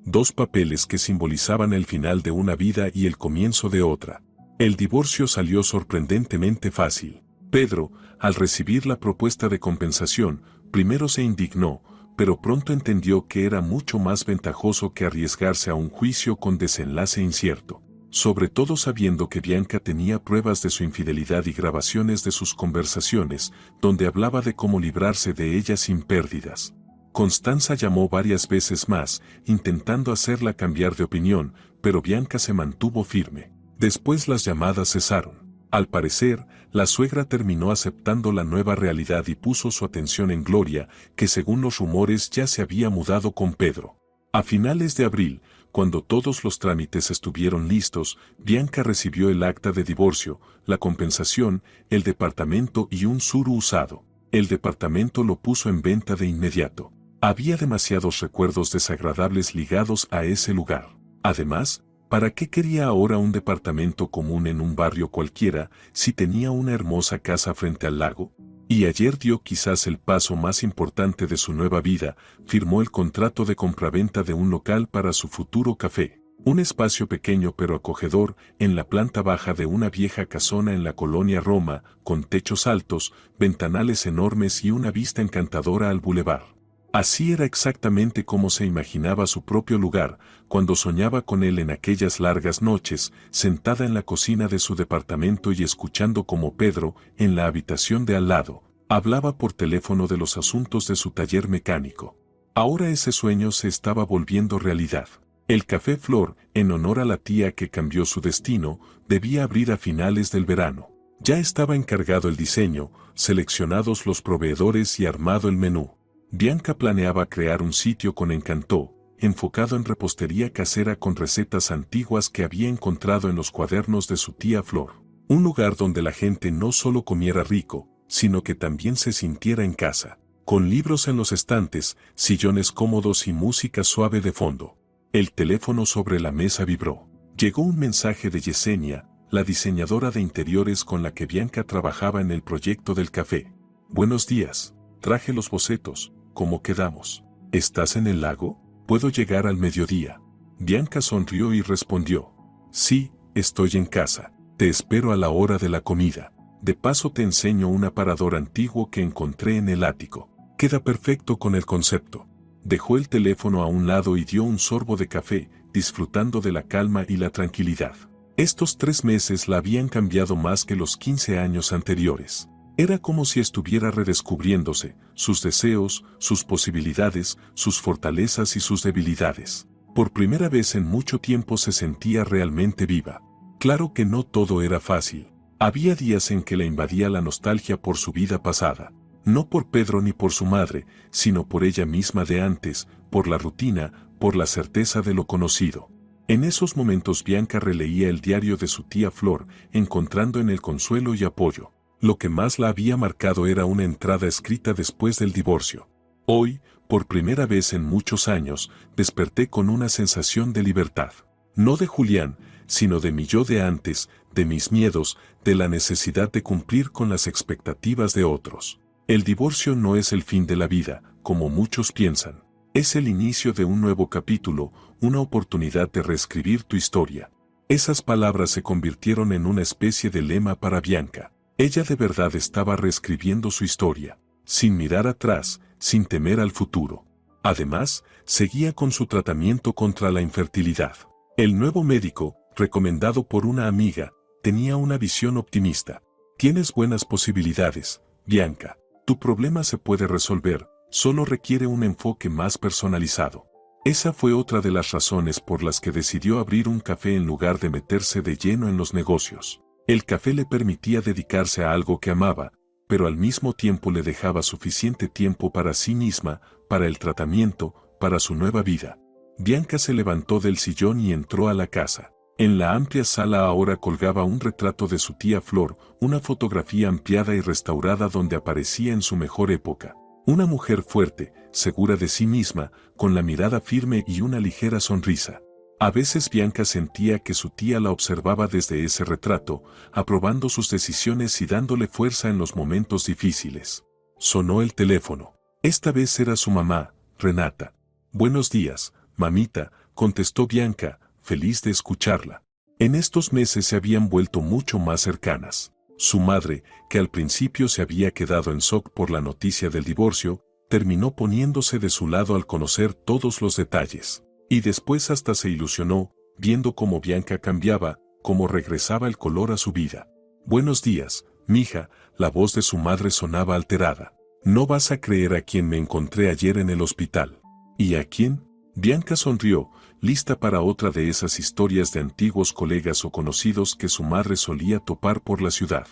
[SPEAKER 1] 2 papeles que simbolizaban el final de una vida y el comienzo de otra. El divorcio salió sorprendentemente fácil. Pedro, al recibir la propuesta de compensación, primero se indignó, pero pronto entendió que era mucho más ventajoso que arriesgarse a un juicio con desenlace incierto. Sobre todo sabiendo que Bianca tenía pruebas de su infidelidad y grabaciones de sus conversaciones, donde hablaba de cómo librarse de ella sin pérdidas. Constanza llamó varias veces más, intentando hacerla cambiar de opinión, pero Bianca se mantuvo firme. Después las llamadas cesaron. Al parecer, la suegra terminó aceptando la nueva realidad y puso su atención en Gloria, que según los rumores ya se había mudado con Pedro. A finales de abril, cuando todos los trámites estuvieron listos, Bianca recibió el acta de divorcio, la compensación, el departamento y un Tsuru usado. El departamento lo puso en venta de inmediato. Había demasiados recuerdos desagradables ligados a ese lugar. Además, ¿para qué quería ahora un departamento común en un barrio cualquiera si tenía una hermosa casa frente al lago? Y ayer dio quizás el paso más importante de su nueva vida, firmó el contrato de compraventa de un local para su futuro café. Un espacio pequeño pero acogedor en la planta baja de una vieja casona en la colonia Roma, con techos altos, ventanales enormes y una vista encantadora al bulevar. Así era exactamente como se imaginaba su propio lugar, cuando soñaba con él en aquellas largas noches, sentada en la cocina de su departamento y escuchando cómo Pedro, en la habitación de al lado, hablaba por teléfono de los asuntos de su taller mecánico. Ahora ese sueño se estaba volviendo realidad. El Café Flor, en honor a la tía que cambió su destino, debía abrir a finales del verano. Ya estaba encargado el diseño, seleccionados los proveedores y armado el menú. Bianca planeaba crear un sitio con encanto, enfocado en repostería casera con recetas antiguas que había encontrado en los cuadernos de su tía Flor. Un lugar donde la gente no solo comiera rico, sino que también se sintiera en casa, con libros en los estantes, sillones cómodos y música suave de fondo. El teléfono sobre la mesa vibró. Llegó un mensaje de Yesenia, la diseñadora de interiores con la que Bianca trabajaba en el proyecto del café. Buenos días, traje los bocetos. ¿Cómo quedamos? ¿Estás en el lago? ¿Puedo llegar al mediodía? Bianca sonrió y respondió. Sí, estoy en casa. Te espero a la hora de la comida. De paso te enseño un aparador antiguo que encontré en el ático. Queda perfecto con el concepto. Dejó el teléfono a un lado y dio un sorbo de café, disfrutando de la calma y la tranquilidad. Estos 3 meses la habían cambiado más que los 15 años anteriores. Era como si estuviera redescubriéndose, sus deseos, sus posibilidades, sus fortalezas y sus debilidades. Por primera vez en mucho tiempo se sentía realmente viva. Claro que no todo era fácil. Había días en que la invadía la nostalgia por su vida pasada. No por Pedro ni por su madre, sino por ella misma de antes, por la rutina, por la certeza de lo conocido. En esos momentos Bianca releía el diario de su tía Flor, encontrando en él consuelo y apoyo. Lo que más la había marcado era una entrada escrita después del divorcio. Hoy, por primera vez en muchos años, desperté con una sensación de libertad. No de Julián, sino de mi yo de antes, de mis miedos, de la necesidad de cumplir con las expectativas de otros. El divorcio no es el fin de la vida, como muchos piensan. Es el inicio de un nuevo capítulo, una oportunidad de reescribir tu historia. Esas palabras se convirtieron en una especie de lema para Bianca. Ella de verdad estaba reescribiendo su historia, sin mirar atrás, sin temer al futuro. Además, seguía con su tratamiento contra la infertilidad. El nuevo médico, recomendado por una amiga, tenía una visión optimista. Tienes buenas posibilidades, Bianca. Tu problema se puede resolver, solo requiere un enfoque más personalizado. Esa fue otra de las razones por las que decidió abrir un café en lugar de meterse de lleno en los negocios. El café le permitía dedicarse a algo que amaba, pero al mismo tiempo le dejaba suficiente tiempo para sí misma, para el tratamiento, para su nueva vida. Bianca se levantó del sillón y entró a la casa. En la amplia sala ahora colgaba un retrato de su tía Flor, una fotografía ampliada y restaurada donde aparecía en su mejor época. Una mujer fuerte, segura de sí misma, con la mirada firme y una ligera sonrisa. A veces Bianca sentía que su tía la observaba desde ese retrato, aprobando sus decisiones y dándole fuerza en los momentos difíciles. Sonó el teléfono. Esta vez era su mamá, Renata. «Buenos días, mamita», contestó Bianca, feliz de escucharla. En estos meses se habían vuelto mucho más cercanas. Su madre, que al principio se había quedado en shock por la noticia del divorcio, terminó poniéndose de su lado al conocer todos los detalles. Y después hasta se ilusionó, viendo cómo Bianca cambiaba, cómo regresaba el color a su vida. «Buenos días, mija», la voz de su madre sonaba alterada. «No vas a creer a quién me encontré ayer en el hospital». «¿Y a quién?». Bianca sonrió, lista para otra de esas historias de antiguos colegas o conocidos que su madre solía topar por la ciudad.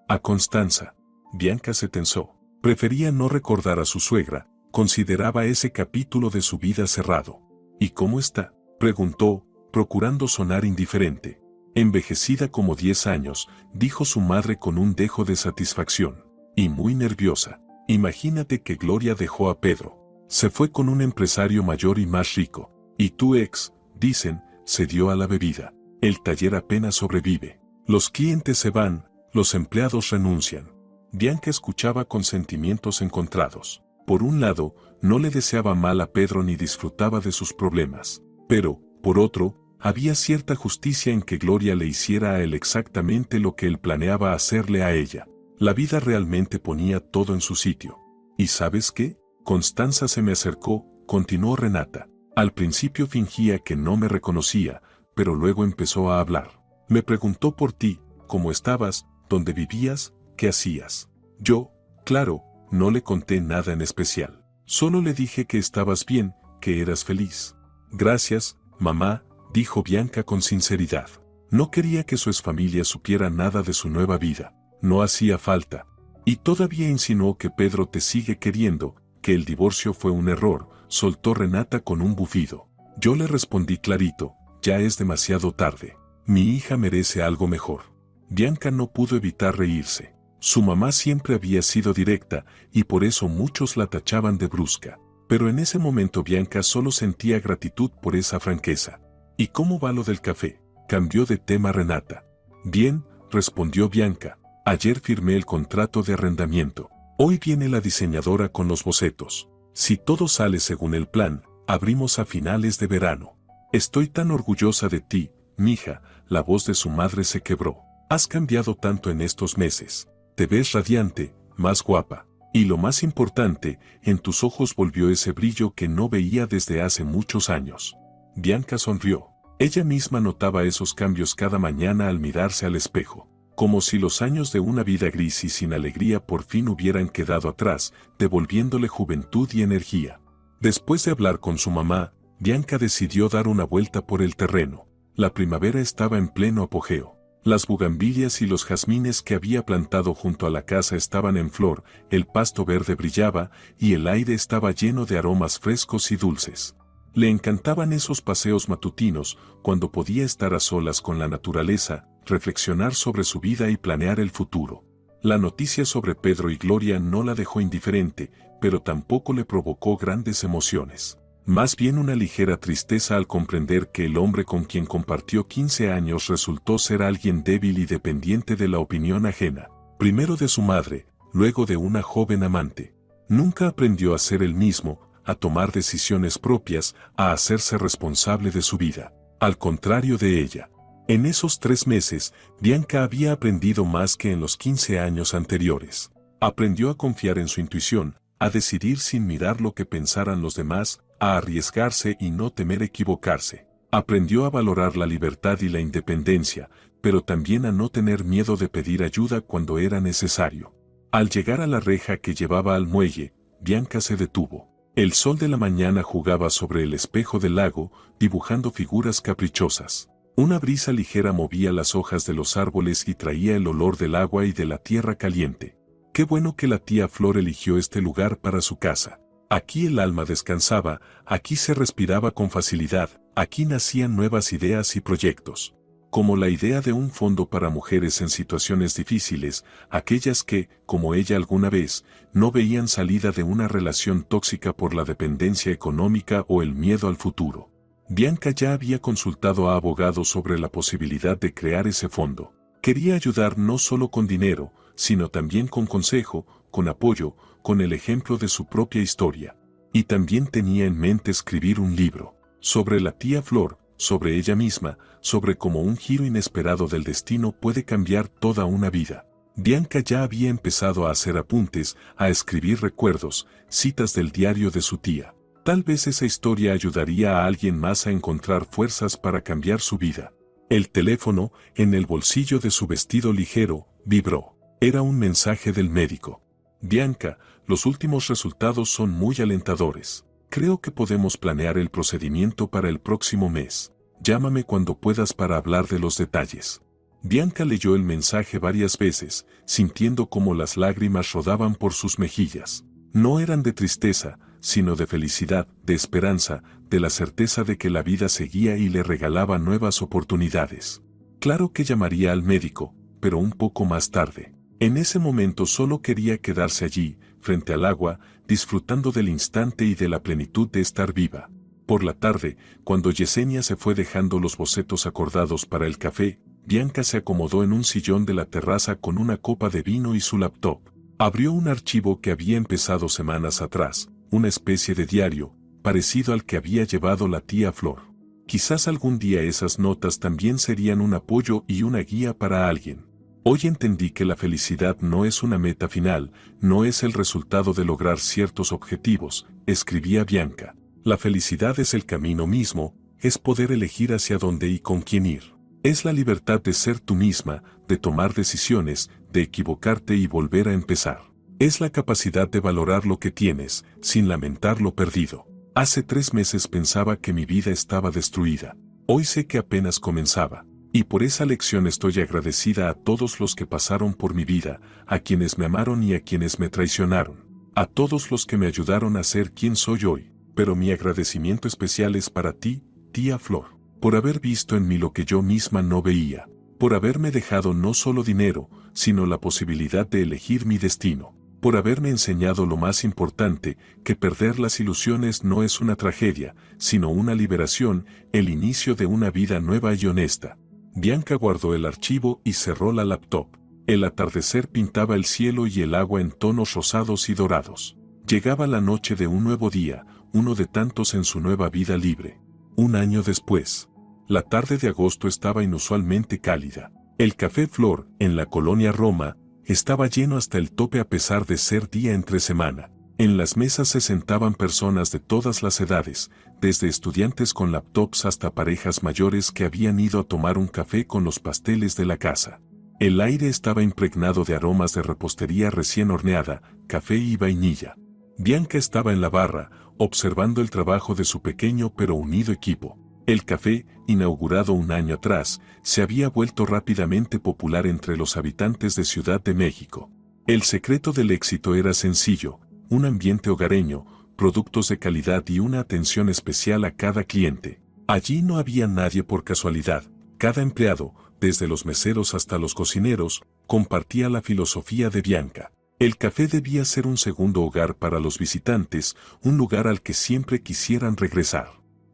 [SPEAKER 1] «A Constanza». Bianca se tensó. Prefería no recordar a su suegra, consideraba ese capítulo de su vida cerrado. «¿Y cómo está?», preguntó, procurando sonar indiferente. «Envejecida como 10 años», dijo su madre con un dejo de satisfacción. «Y muy nerviosa. Imagínate que Gloria dejó a Pedro. Se fue con un empresario mayor y más rico. Y tu ex, dicen, se dio a la bebida. El taller apenas sobrevive. Los clientes se van, los empleados renuncian». Bianca escuchaba con sentimientos encontrados. Por un lado, no le deseaba mal a Pedro ni disfrutaba de sus problemas. Pero, por otro, había cierta justicia en que Gloria le hiciera a él exactamente lo que él planeaba hacerle a ella. La vida realmente ponía todo en su sitio. ¿Y sabes qué? Constanza se me acercó, continuó Renata. Al principio fingía que no me reconocía, pero luego empezó a hablar. Me preguntó por ti, cómo estabas, dónde vivías, qué hacías. Yo, claro, no le conté nada en especial. Solo le dije que estabas bien, que eras feliz. «Gracias, mamá», dijo Bianca con sinceridad. No quería que su exfamilia supiera nada de su nueva vida. No hacía falta. Y todavía insinuó que Pedro te sigue queriendo, que el divorcio fue un error, soltó Renata con un bufido. Yo le respondí clarito, ya es demasiado tarde. Mi hija merece algo mejor. Bianca no pudo evitar reírse. Su mamá siempre había sido directa, y por eso muchos la tachaban de brusca. Pero en ese momento Bianca solo sentía gratitud por esa franqueza. «¿Y cómo va lo del café?», cambió de tema Renata. «Bien», respondió Bianca. «Ayer firmé el contrato de arrendamiento. Hoy viene la diseñadora con los bocetos. Si todo sale según el plan, abrimos a finales de verano. Estoy tan orgullosa de ti, mija», la voz de su madre se quebró. «Has cambiado tanto en estos meses. Te ves radiante, más guapa. Y lo más importante, en tus ojos volvió ese brillo que no veía desde hace muchos años». Bianca sonrió. Ella misma notaba esos cambios cada mañana al mirarse al espejo. Como si los años de una vida gris y sin alegría por fin hubieran quedado atrás, devolviéndole juventud y energía. Después de hablar con su mamá, Bianca decidió dar una vuelta por el terreno. La primavera estaba en pleno apogeo. Las bugambilias y los jazmines que había plantado junto a la casa estaban en flor, el pasto verde brillaba y el aire estaba lleno de aromas frescos y dulces. Le encantaban esos paseos matutinos, cuando podía estar a solas con la naturaleza, reflexionar sobre su vida y planear el futuro. La noticia sobre Pedro y Gloria no la dejó indiferente, pero tampoco le provocó grandes emociones. Más bien una ligera tristeza al comprender que el hombre con quien compartió 15 años resultó ser alguien débil y dependiente de la opinión ajena. Primero de su madre, luego de una joven amante. Nunca aprendió a ser el mismo, a tomar decisiones propias, a hacerse responsable de su vida. Al contrario de ella. En esos 3 meses, Bianca había aprendido más que en los 15 años anteriores. Aprendió a confiar en su intuición, a decidir sin mirar lo que pensaran los demás, a arriesgarse y no temer equivocarse. Aprendió a valorar la libertad y la independencia, pero también a no tener miedo de pedir ayuda cuando era necesario. Al llegar a la reja que llevaba al muelle, Bianca se detuvo. El sol de la mañana jugaba sobre el espejo del lago, dibujando figuras caprichosas. Una brisa ligera movía las hojas de los árboles y traía el olor del agua y de la tierra caliente. Qué bueno que la tía Flor eligió este lugar para su casa. Aquí el alma descansaba, aquí se respiraba con facilidad, aquí nacían nuevas ideas y proyectos. Como la idea de un fondo para mujeres en situaciones difíciles, aquellas que, como ella alguna vez, no veían salida de una relación tóxica por la dependencia económica o el miedo al futuro. Bianca ya había consultado a abogados sobre la posibilidad de crear ese fondo. Quería ayudar no solo con dinero, sino también con consejo, con apoyo, con el ejemplo de su propia historia. Y también tenía en mente escribir un libro, sobre la tía Flor, sobre ella misma, sobre cómo un giro inesperado del destino puede cambiar toda una vida. Bianca ya había empezado a hacer apuntes, a escribir recuerdos, citas del diario de su tía. Tal vez esa historia ayudaría a alguien más a encontrar fuerzas para cambiar su vida. El teléfono, en el bolsillo de su vestido ligero, vibró. Era un mensaje del médico. Bianca, los últimos resultados son muy alentadores. Creo que podemos planear el procedimiento para el próximo mes. Llámame cuando puedas para hablar de los detalles. Bianca leyó el mensaje varias veces, sintiendo cómo las lágrimas rodaban por sus mejillas. No eran de tristeza, sino de felicidad, de esperanza, de la certeza de que la vida seguía y le regalaba nuevas oportunidades. Claro que llamaría al médico, pero un poco más tarde. En ese momento solo quería quedarse allí, frente al agua, disfrutando del instante y de la plenitud de estar viva. Por la tarde, cuando Yesenia se fue dejando los bocetos acordados para el café, Bianca se acomodó en un sillón de la terraza con una copa de vino y su laptop. Abrió un archivo que había empezado semanas atrás, una especie de diario, parecido al que había llevado la tía Flor. Quizás algún día esas notas también serían un apoyo y una guía para alguien. Hoy entendí que la felicidad no es una meta final, no es el resultado de lograr ciertos objetivos, escribía Bianca. La felicidad es el camino mismo, es poder elegir hacia dónde y con quién ir. Es la libertad de ser tú misma, de tomar decisiones, de equivocarte y volver a empezar. Es la capacidad de valorar lo que tienes, sin lamentar lo perdido. Hace 3 meses pensaba que mi vida estaba destruida. Hoy sé que apenas comenzaba. Y por esa lección estoy agradecida a todos los que pasaron por mi vida, a quienes me amaron y a quienes me traicionaron, a todos los que me ayudaron a ser quien soy hoy, pero mi agradecimiento especial es para ti, tía Flor, por haber visto en mí lo que yo misma no veía, por haberme dejado no solo dinero, sino la posibilidad de elegir mi destino, por haberme enseñado lo más importante, que perder las ilusiones no es una tragedia, sino una liberación, el inicio de una vida nueva y honesta. Bianca guardó el archivo y cerró la laptop. El atardecer pintaba el cielo y el agua en tonos rosados y dorados. Llegaba la noche de un nuevo día, uno de tantos en su nueva vida libre. Un año después, la tarde de agosto estaba inusualmente cálida. El Café Flor, en la colonia Roma, estaba lleno hasta el tope a pesar de ser día entre semana. En las mesas se sentaban personas de todas las edades, desde estudiantes con laptops hasta parejas mayores que habían ido a tomar un café con los pasteles de la casa. El aire estaba impregnado de aromas de repostería recién horneada, café y vainilla. Bianca estaba en la barra, observando el trabajo de su pequeño pero unido equipo. El café, inaugurado un año atrás, se había vuelto rápidamente popular entre los habitantes de Ciudad de México. El secreto del éxito era sencillo: un ambiente hogareño, productos de calidad y una atención especial a cada cliente. Allí no había nadie por casualidad. Cada empleado, desde los meseros hasta los cocineros, compartía la filosofía de Bianca. El café debía ser un segundo hogar para los visitantes, un lugar al que siempre quisieran regresar.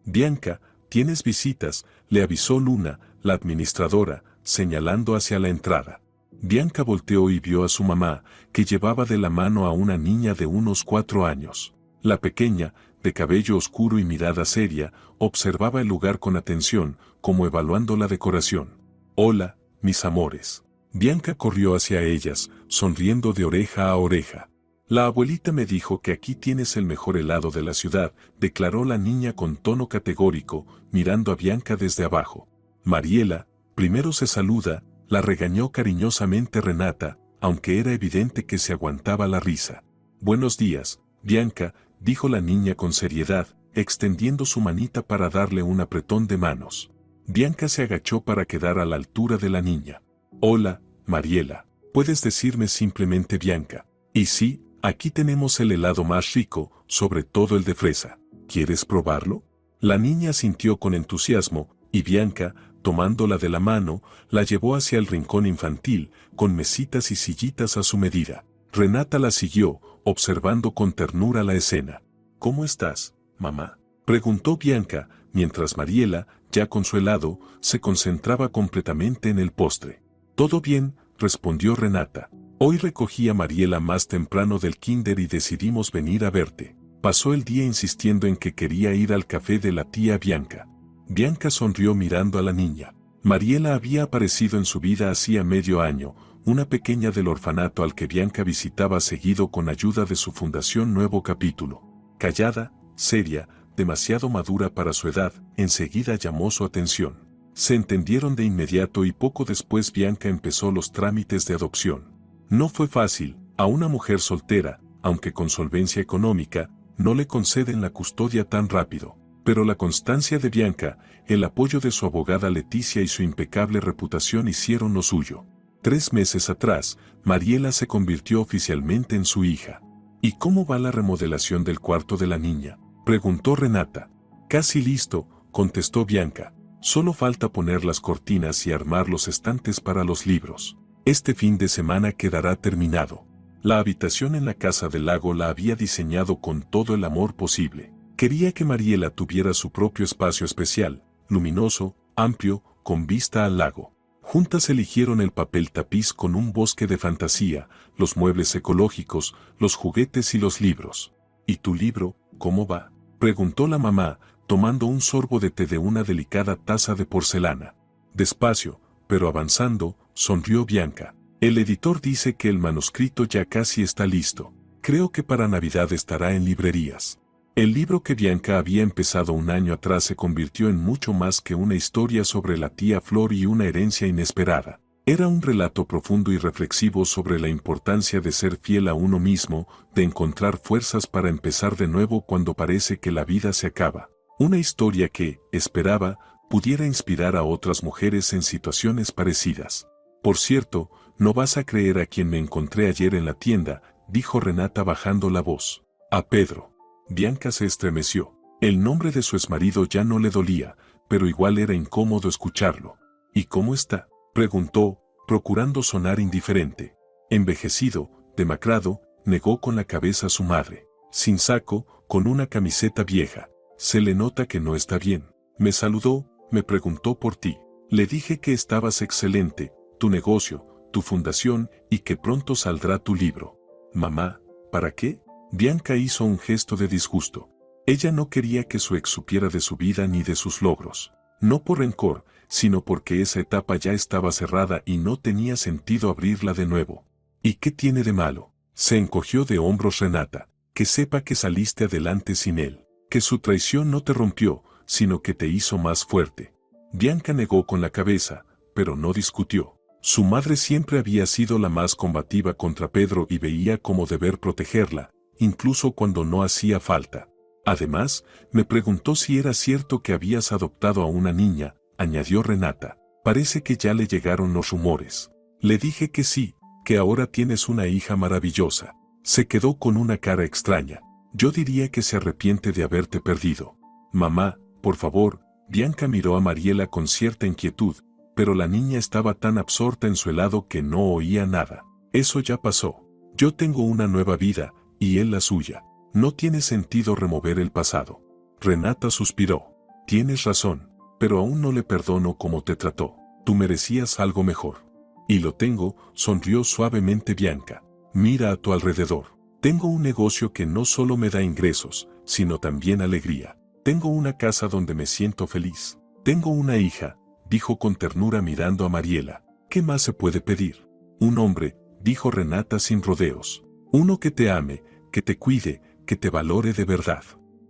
[SPEAKER 1] Bianca, ¿tienes visitas?, le avisó Luna, la administradora, señalando hacia la entrada. Bianca volteó y vio a su mamá, que llevaba de la mano a una niña de unos 4 años. La pequeña, de cabello oscuro y mirada seria, observaba el lugar con atención, como evaluando la decoración. «Hola, mis amores». Bianca corrió hacia ellas, sonriendo de oreja a oreja. «La abuelita me dijo que aquí tienes el mejor helado de la ciudad», declaró la niña con tono categórico, mirando a Bianca desde abajo. Mariela, primero se saluda, la regañó cariñosamente Renata, aunque era evidente que se aguantaba la risa. «Buenos días, Bianca», dijo la niña con seriedad, extendiendo su manita para darle un apretón de manos. Bianca se agachó para quedar a la altura de la niña. «Hola, Mariela. Puedes decirme simplemente Bianca. Y sí, aquí tenemos el helado más rico, sobre todo el de fresa. ¿Quieres probarlo?». La niña asintió con entusiasmo, y Bianca, tomándola de la mano, la llevó hacia el rincón infantil, con mesitas y sillitas a su medida. Renata la siguió, observando con ternura la escena. «¿Cómo estás, mamá?», preguntó Bianca, mientras Mariela, ya con su helado, se concentraba completamente en el postre. «Todo bien», respondió Renata. «Hoy recogí a Mariela más temprano del kinder y decidimos venir a verte». Pasó el día insistiendo en que quería ir al café de la tía Bianca. Bianca sonrió mirando a la niña. Mariela había aparecido en su vida hacía medio año, una pequeña del orfanato al que Bianca visitaba seguido con ayuda de su fundación Nuevo Capítulo. Callada, seria, demasiado madura para su edad, enseguida llamó su atención. Se entendieron de inmediato y poco después Bianca empezó los trámites de adopción. No fue fácil, a una mujer soltera, aunque con solvencia económica, no le conceden la custodia tan rápido. Pero la constancia de Bianca, el apoyo de su abogada Leticia y su impecable reputación hicieron lo suyo. 3 meses atrás, Mariela se convirtió oficialmente en su hija. «¿Y cómo va la remodelación del cuarto de la niña?», preguntó Renata. «Casi listo», contestó Bianca. «Solo falta poner las cortinas y armar los estantes para los libros. Este fin de semana quedará terminado». La habitación en la casa del lago la había diseñado con todo el amor posible. Quería que Mariela tuviera su propio espacio especial, luminoso, amplio, con vista al lago. Juntas eligieron el papel tapiz con un bosque de fantasía, los muebles ecológicos, los juguetes y los libros. «¿Y tu libro, cómo va?», preguntó la mamá, tomando un sorbo de té de una delicada taza de porcelana. Despacio, pero avanzando, sonrió Bianca. «El editor dice que el manuscrito ya casi está listo. Creo que para Navidad estará en librerías». El libro que Bianca había empezado un año atrás se convirtió en mucho más que una historia sobre la tía Flor y una herencia inesperada. Era un relato profundo y reflexivo sobre la importancia de ser fiel a uno mismo, de encontrar fuerzas para empezar de nuevo cuando parece que la vida se acaba. Una historia que, esperaba, pudiera inspirar a otras mujeres en situaciones parecidas. «Por cierto, no vas a creer a quien me encontré ayer en la tienda», dijo Renata bajando la voz. «A Pedro». Bianca se estremeció. El nombre de su exmarido ya no le dolía, pero igual era incómodo escucharlo. «¿Y cómo está?», preguntó, procurando sonar indiferente. «Envejecido, demacrado», negó con la cabeza su madre. «Sin saco, con una camiseta vieja. Se le nota que no está bien. Me saludó, me preguntó por ti. Le dije que estabas excelente, tu negocio, tu fundación, y que pronto saldrá tu libro». «Mamá, ¿para qué?». Bianca hizo un gesto de disgusto. Ella no quería que su ex supiera de su vida ni de sus logros. No por rencor, sino porque esa etapa ya estaba cerrada y no tenía sentido abrirla de nuevo. «¿Y qué tiene de malo?». Se encogió de hombros Renata. «Que sepa que saliste adelante sin él. Que su traición no te rompió, sino que te hizo más fuerte». Bianca negó con la cabeza, pero no discutió. Su madre siempre había sido la más combativa contra Pedro y veía como deber protegerla, incluso cuando no hacía falta. Además, me preguntó si era cierto que habías adoptado a una niña, añadió Renata. Parece que ya le llegaron los rumores. Le dije que sí, que ahora tienes una hija maravillosa. Se quedó con una cara extraña. Yo diría que se arrepiente de haberte perdido. Mamá, por favor. Bianca miró a Mariela con cierta inquietud, pero la niña estaba tan absorta en su helado que no oía nada. Eso ya pasó. Yo tengo una nueva vida, y él la suya. No tiene sentido remover el pasado. Renata suspiró. Tienes razón, pero aún no le perdono cómo te trató. Tú merecías algo mejor. Y lo tengo, sonrió suavemente Bianca. Mira a tu alrededor. Tengo un negocio que no solo me da ingresos, sino también alegría. Tengo una casa donde me siento feliz. Tengo una hija, dijo con ternura mirando a Mariela. ¿Qué más se puede pedir? Un hombre, dijo Renata sin rodeos. Uno que te ame, que te cuide, que te valore de verdad.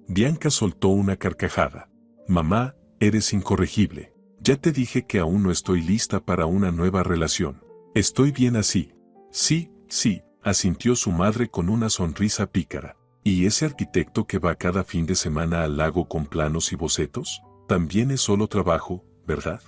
[SPEAKER 1] Bianca soltó una carcajada. Mamá, eres incorregible. Ya te dije que aún no estoy lista para una nueva relación. Estoy bien así. Sí, sí, asintió su madre con una sonrisa pícara. ¿Y ese arquitecto que va cada fin de semana al lago con planos y bocetos? También es solo trabajo, ¿verdad?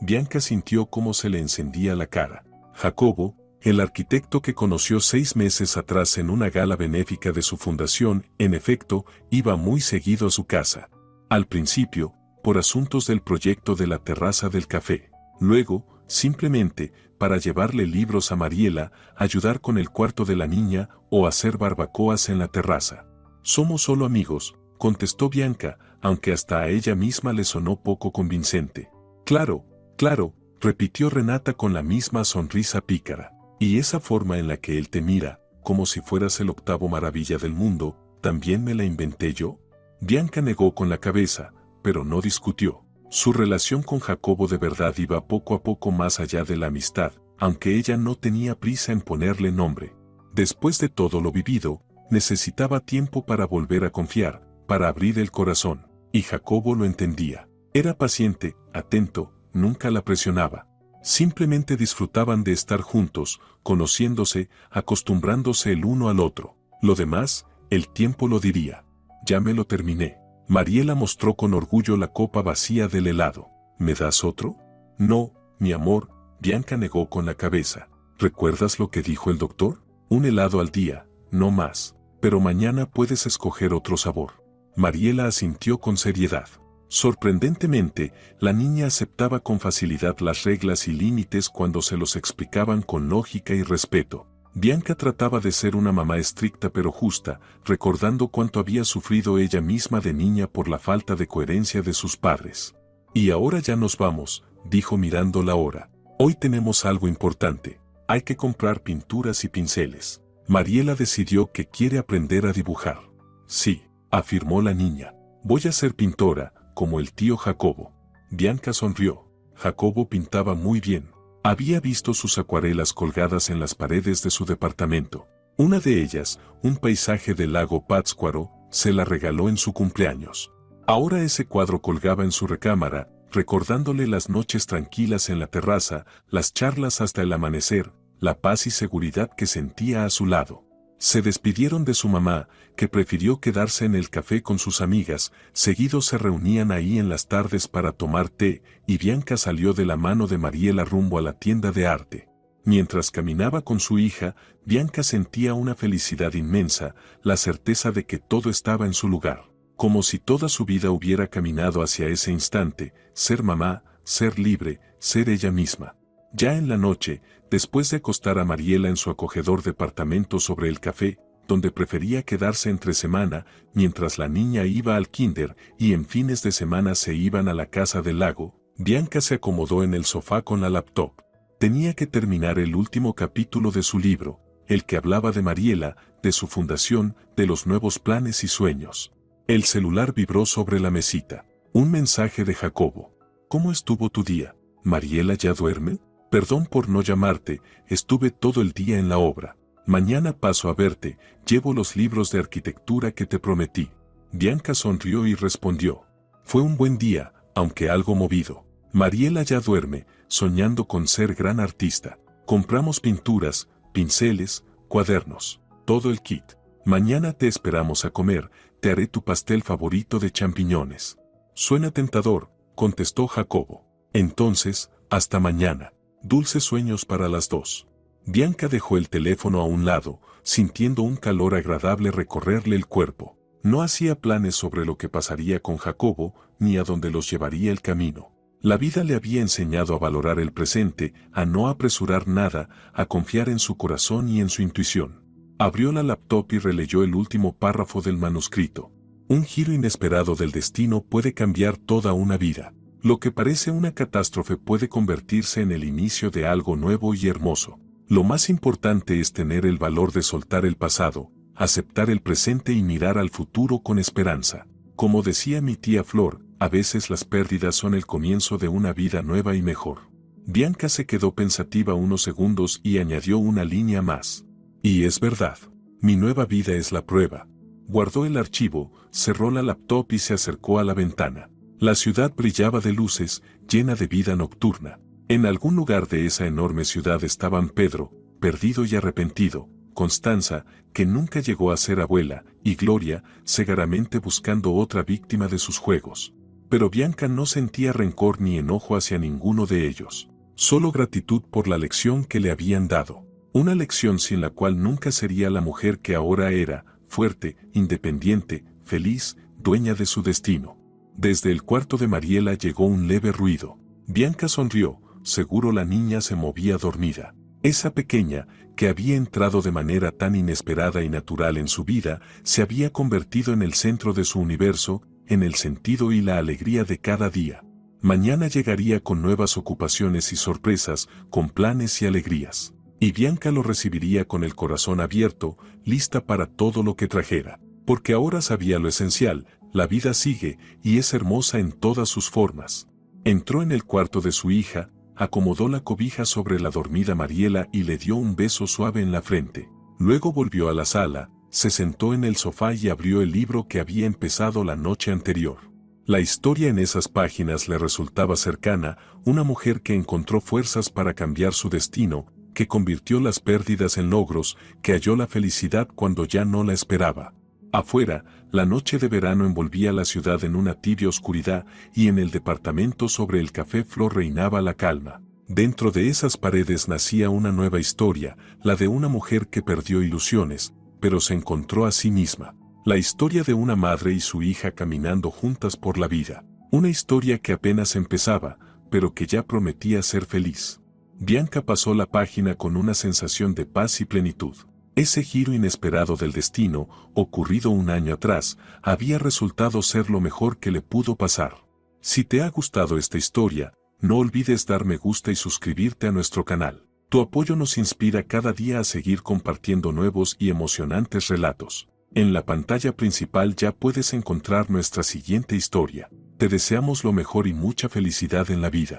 [SPEAKER 1] Bianca sintió cómo se le encendía la cara. Jacobo, el arquitecto que conoció 6 meses atrás en una gala benéfica de su fundación, en efecto, iba muy seguido a su casa. Al principio, por asuntos del proyecto de la terraza del café. Luego, simplemente, para llevarle libros a Mariela, ayudar con el cuarto de la niña o hacer barbacoas en la terraza. Somos solo amigos, contestó Bianca, aunque hasta a ella misma le sonó poco convincente. Claro, claro, repitió Renata con la misma sonrisa pícara. Y esa forma en la que él te mira, como si fueras el octavo maravilla del mundo, ¿también me la inventé yo? Bianca negó con la cabeza, pero no discutió. Su relación con Jacobo de verdad iba poco a poco más allá de la amistad, aunque ella no tenía prisa en ponerle nombre. Después de todo lo vivido, necesitaba tiempo para volver a confiar, para abrir el corazón, y Jacobo lo entendía. Era paciente, atento, nunca la presionaba. Simplemente disfrutaban de estar juntos, conociéndose, acostumbrándose el uno al otro. Lo demás, el tiempo lo diría. Ya me lo terminé. Mariela mostró con orgullo la copa vacía del helado. ¿Me das otro? No, mi amor, Bianca negó con la cabeza. ¿Recuerdas lo que dijo el doctor? Un helado al día, no más. Pero mañana puedes escoger otro sabor. Mariela asintió con seriedad. Sorprendentemente, la niña aceptaba con facilidad las reglas y límites cuando se los explicaban con lógica y respeto. Bianca trataba de ser una mamá estricta pero justa, recordando cuánto había sufrido ella misma de niña por la falta de coherencia de sus padres. Y ahora ya nos vamos, dijo mirando la hora. Hoy tenemos algo importante. Hay que comprar pinturas y pinceles. Mariela decidió que quiere aprender a dibujar. Sí, afirmó la niña. Voy a ser pintora, como el tío Jacobo. Bianca sonrió. Jacobo pintaba muy bien. Había visto sus acuarelas colgadas en las paredes de su departamento. Una de ellas, un paisaje del lago Pátzcuaro, se la regaló en su cumpleaños. Ahora ese cuadro colgaba en su recámara, recordándole las noches tranquilas en la terraza, las charlas hasta el amanecer, la paz y seguridad que sentía a su lado. Se despidieron de su mamá, que prefirió quedarse en el café con sus amigas, seguido se reunían ahí en las tardes para tomar té, y Bianca salió de la mano de Mariela rumbo a la tienda de arte. Mientras caminaba con su hija, Bianca sentía una felicidad inmensa, la certeza de que todo estaba en su lugar, como si toda su vida hubiera caminado hacia ese instante, ser mamá, ser libre, ser ella misma. Ya en la noche, después de acostar a Mariela en su acogedor departamento sobre el café, donde prefería quedarse entre semana, mientras la niña iba al kinder y en fines de semana se iban a la casa del lago, Bianca se acomodó en el sofá con la laptop. Tenía que terminar el último capítulo de su libro, el que hablaba de Mariela, de su fundación, de los nuevos planes y sueños. El celular vibró sobre la mesita. Un mensaje de Jacobo. ¿Cómo estuvo tu día? ¿Mariela ya duerme? Perdón por no llamarte, estuve todo el día en la obra. Mañana paso a verte, llevo los libros de arquitectura que te prometí. Bianca sonrió y respondió. Fue un buen día, aunque algo movido. Mariela ya duerme, soñando con ser gran artista. Compramos pinturas, pinceles, cuadernos, todo el kit. Mañana te esperamos a comer, te haré tu pastel favorito de champiñones. Suena tentador, contestó Jacobo. Entonces, hasta mañana. Dulces sueños para las dos. Bianca dejó el teléfono a un lado, sintiendo un calor agradable recorrerle el cuerpo. No hacía planes sobre lo que pasaría con Jacobo, ni a dónde los llevaría el camino. La vida le había enseñado a valorar el presente, a no apresurar nada, a confiar en su corazón y en su intuición. Abrió la laptop y releyó el último párrafo del manuscrito. Un giro inesperado del destino puede cambiar toda una vida. Lo que parece una catástrofe puede convertirse en el inicio de algo nuevo y hermoso. Lo más importante es tener el valor de soltar el pasado, aceptar el presente y mirar al futuro con esperanza. Como decía mi tía Flor, a veces las pérdidas son el comienzo de una vida nueva y mejor. Bianca se quedó pensativa unos segundos y añadió una línea más. Y es verdad. Mi nueva vida es la prueba. Guardó el archivo, cerró la laptop y se acercó a la ventana. La ciudad brillaba de luces, llena de vida nocturna. En algún lugar de esa enorme ciudad estaban Pedro, perdido y arrepentido, Constanza, que nunca llegó a ser abuela, y Gloria, cegaramente buscando otra víctima de sus juegos. Pero Bianca no sentía rencor ni enojo hacia ninguno de ellos. Solo gratitud por la lección que le habían dado. Una lección sin la cual nunca sería la mujer que ahora era, fuerte, independiente, feliz, dueña de su destino. Desde el cuarto de Mariela llegó un leve ruido. Bianca sonrió, seguro la niña se movía dormida. Esa pequeña, que había entrado de manera tan inesperada y natural en su vida, se había convertido en el centro de su universo, en el sentido y la alegría de cada día. Mañana llegaría con nuevas ocupaciones y sorpresas, con planes y alegrías. Y Bianca lo recibiría con el corazón abierto, lista para todo lo que trajera. Porque ahora sabía lo esencial, la vida sigue, y es hermosa en todas sus formas. Entró en el cuarto de su hija, acomodó la cobija sobre la dormida Mariela y le dio un beso suave en la frente. Luego volvió a la sala, se sentó en el sofá y abrió el libro que había empezado la noche anterior. La historia en esas páginas le resultaba cercana, una mujer que encontró fuerzas para cambiar su destino, que convirtió las pérdidas en logros, que halló la felicidad cuando ya no la esperaba. Afuera, la noche de verano envolvía la ciudad en una tibia oscuridad y en el departamento sobre el café Flor reinaba la calma. Dentro de esas paredes nacía una nueva historia, la de una mujer que perdió ilusiones, pero se encontró a sí misma. La historia de una madre y su hija caminando juntas por la vida. Una historia que apenas empezaba, pero que ya prometía ser feliz. Bianca pasó la página con una sensación de paz y plenitud. Ese giro inesperado del destino, ocurrido un año atrás, había resultado ser lo mejor que le pudo pasar. Si te ha gustado esta historia, no olvides dar me gusta y suscribirte a nuestro canal. Tu apoyo nos inspira cada día a seguir compartiendo nuevos y emocionantes relatos. En la pantalla principal ya puedes encontrar nuestra siguiente historia. Te deseamos lo mejor y mucha felicidad en la vida.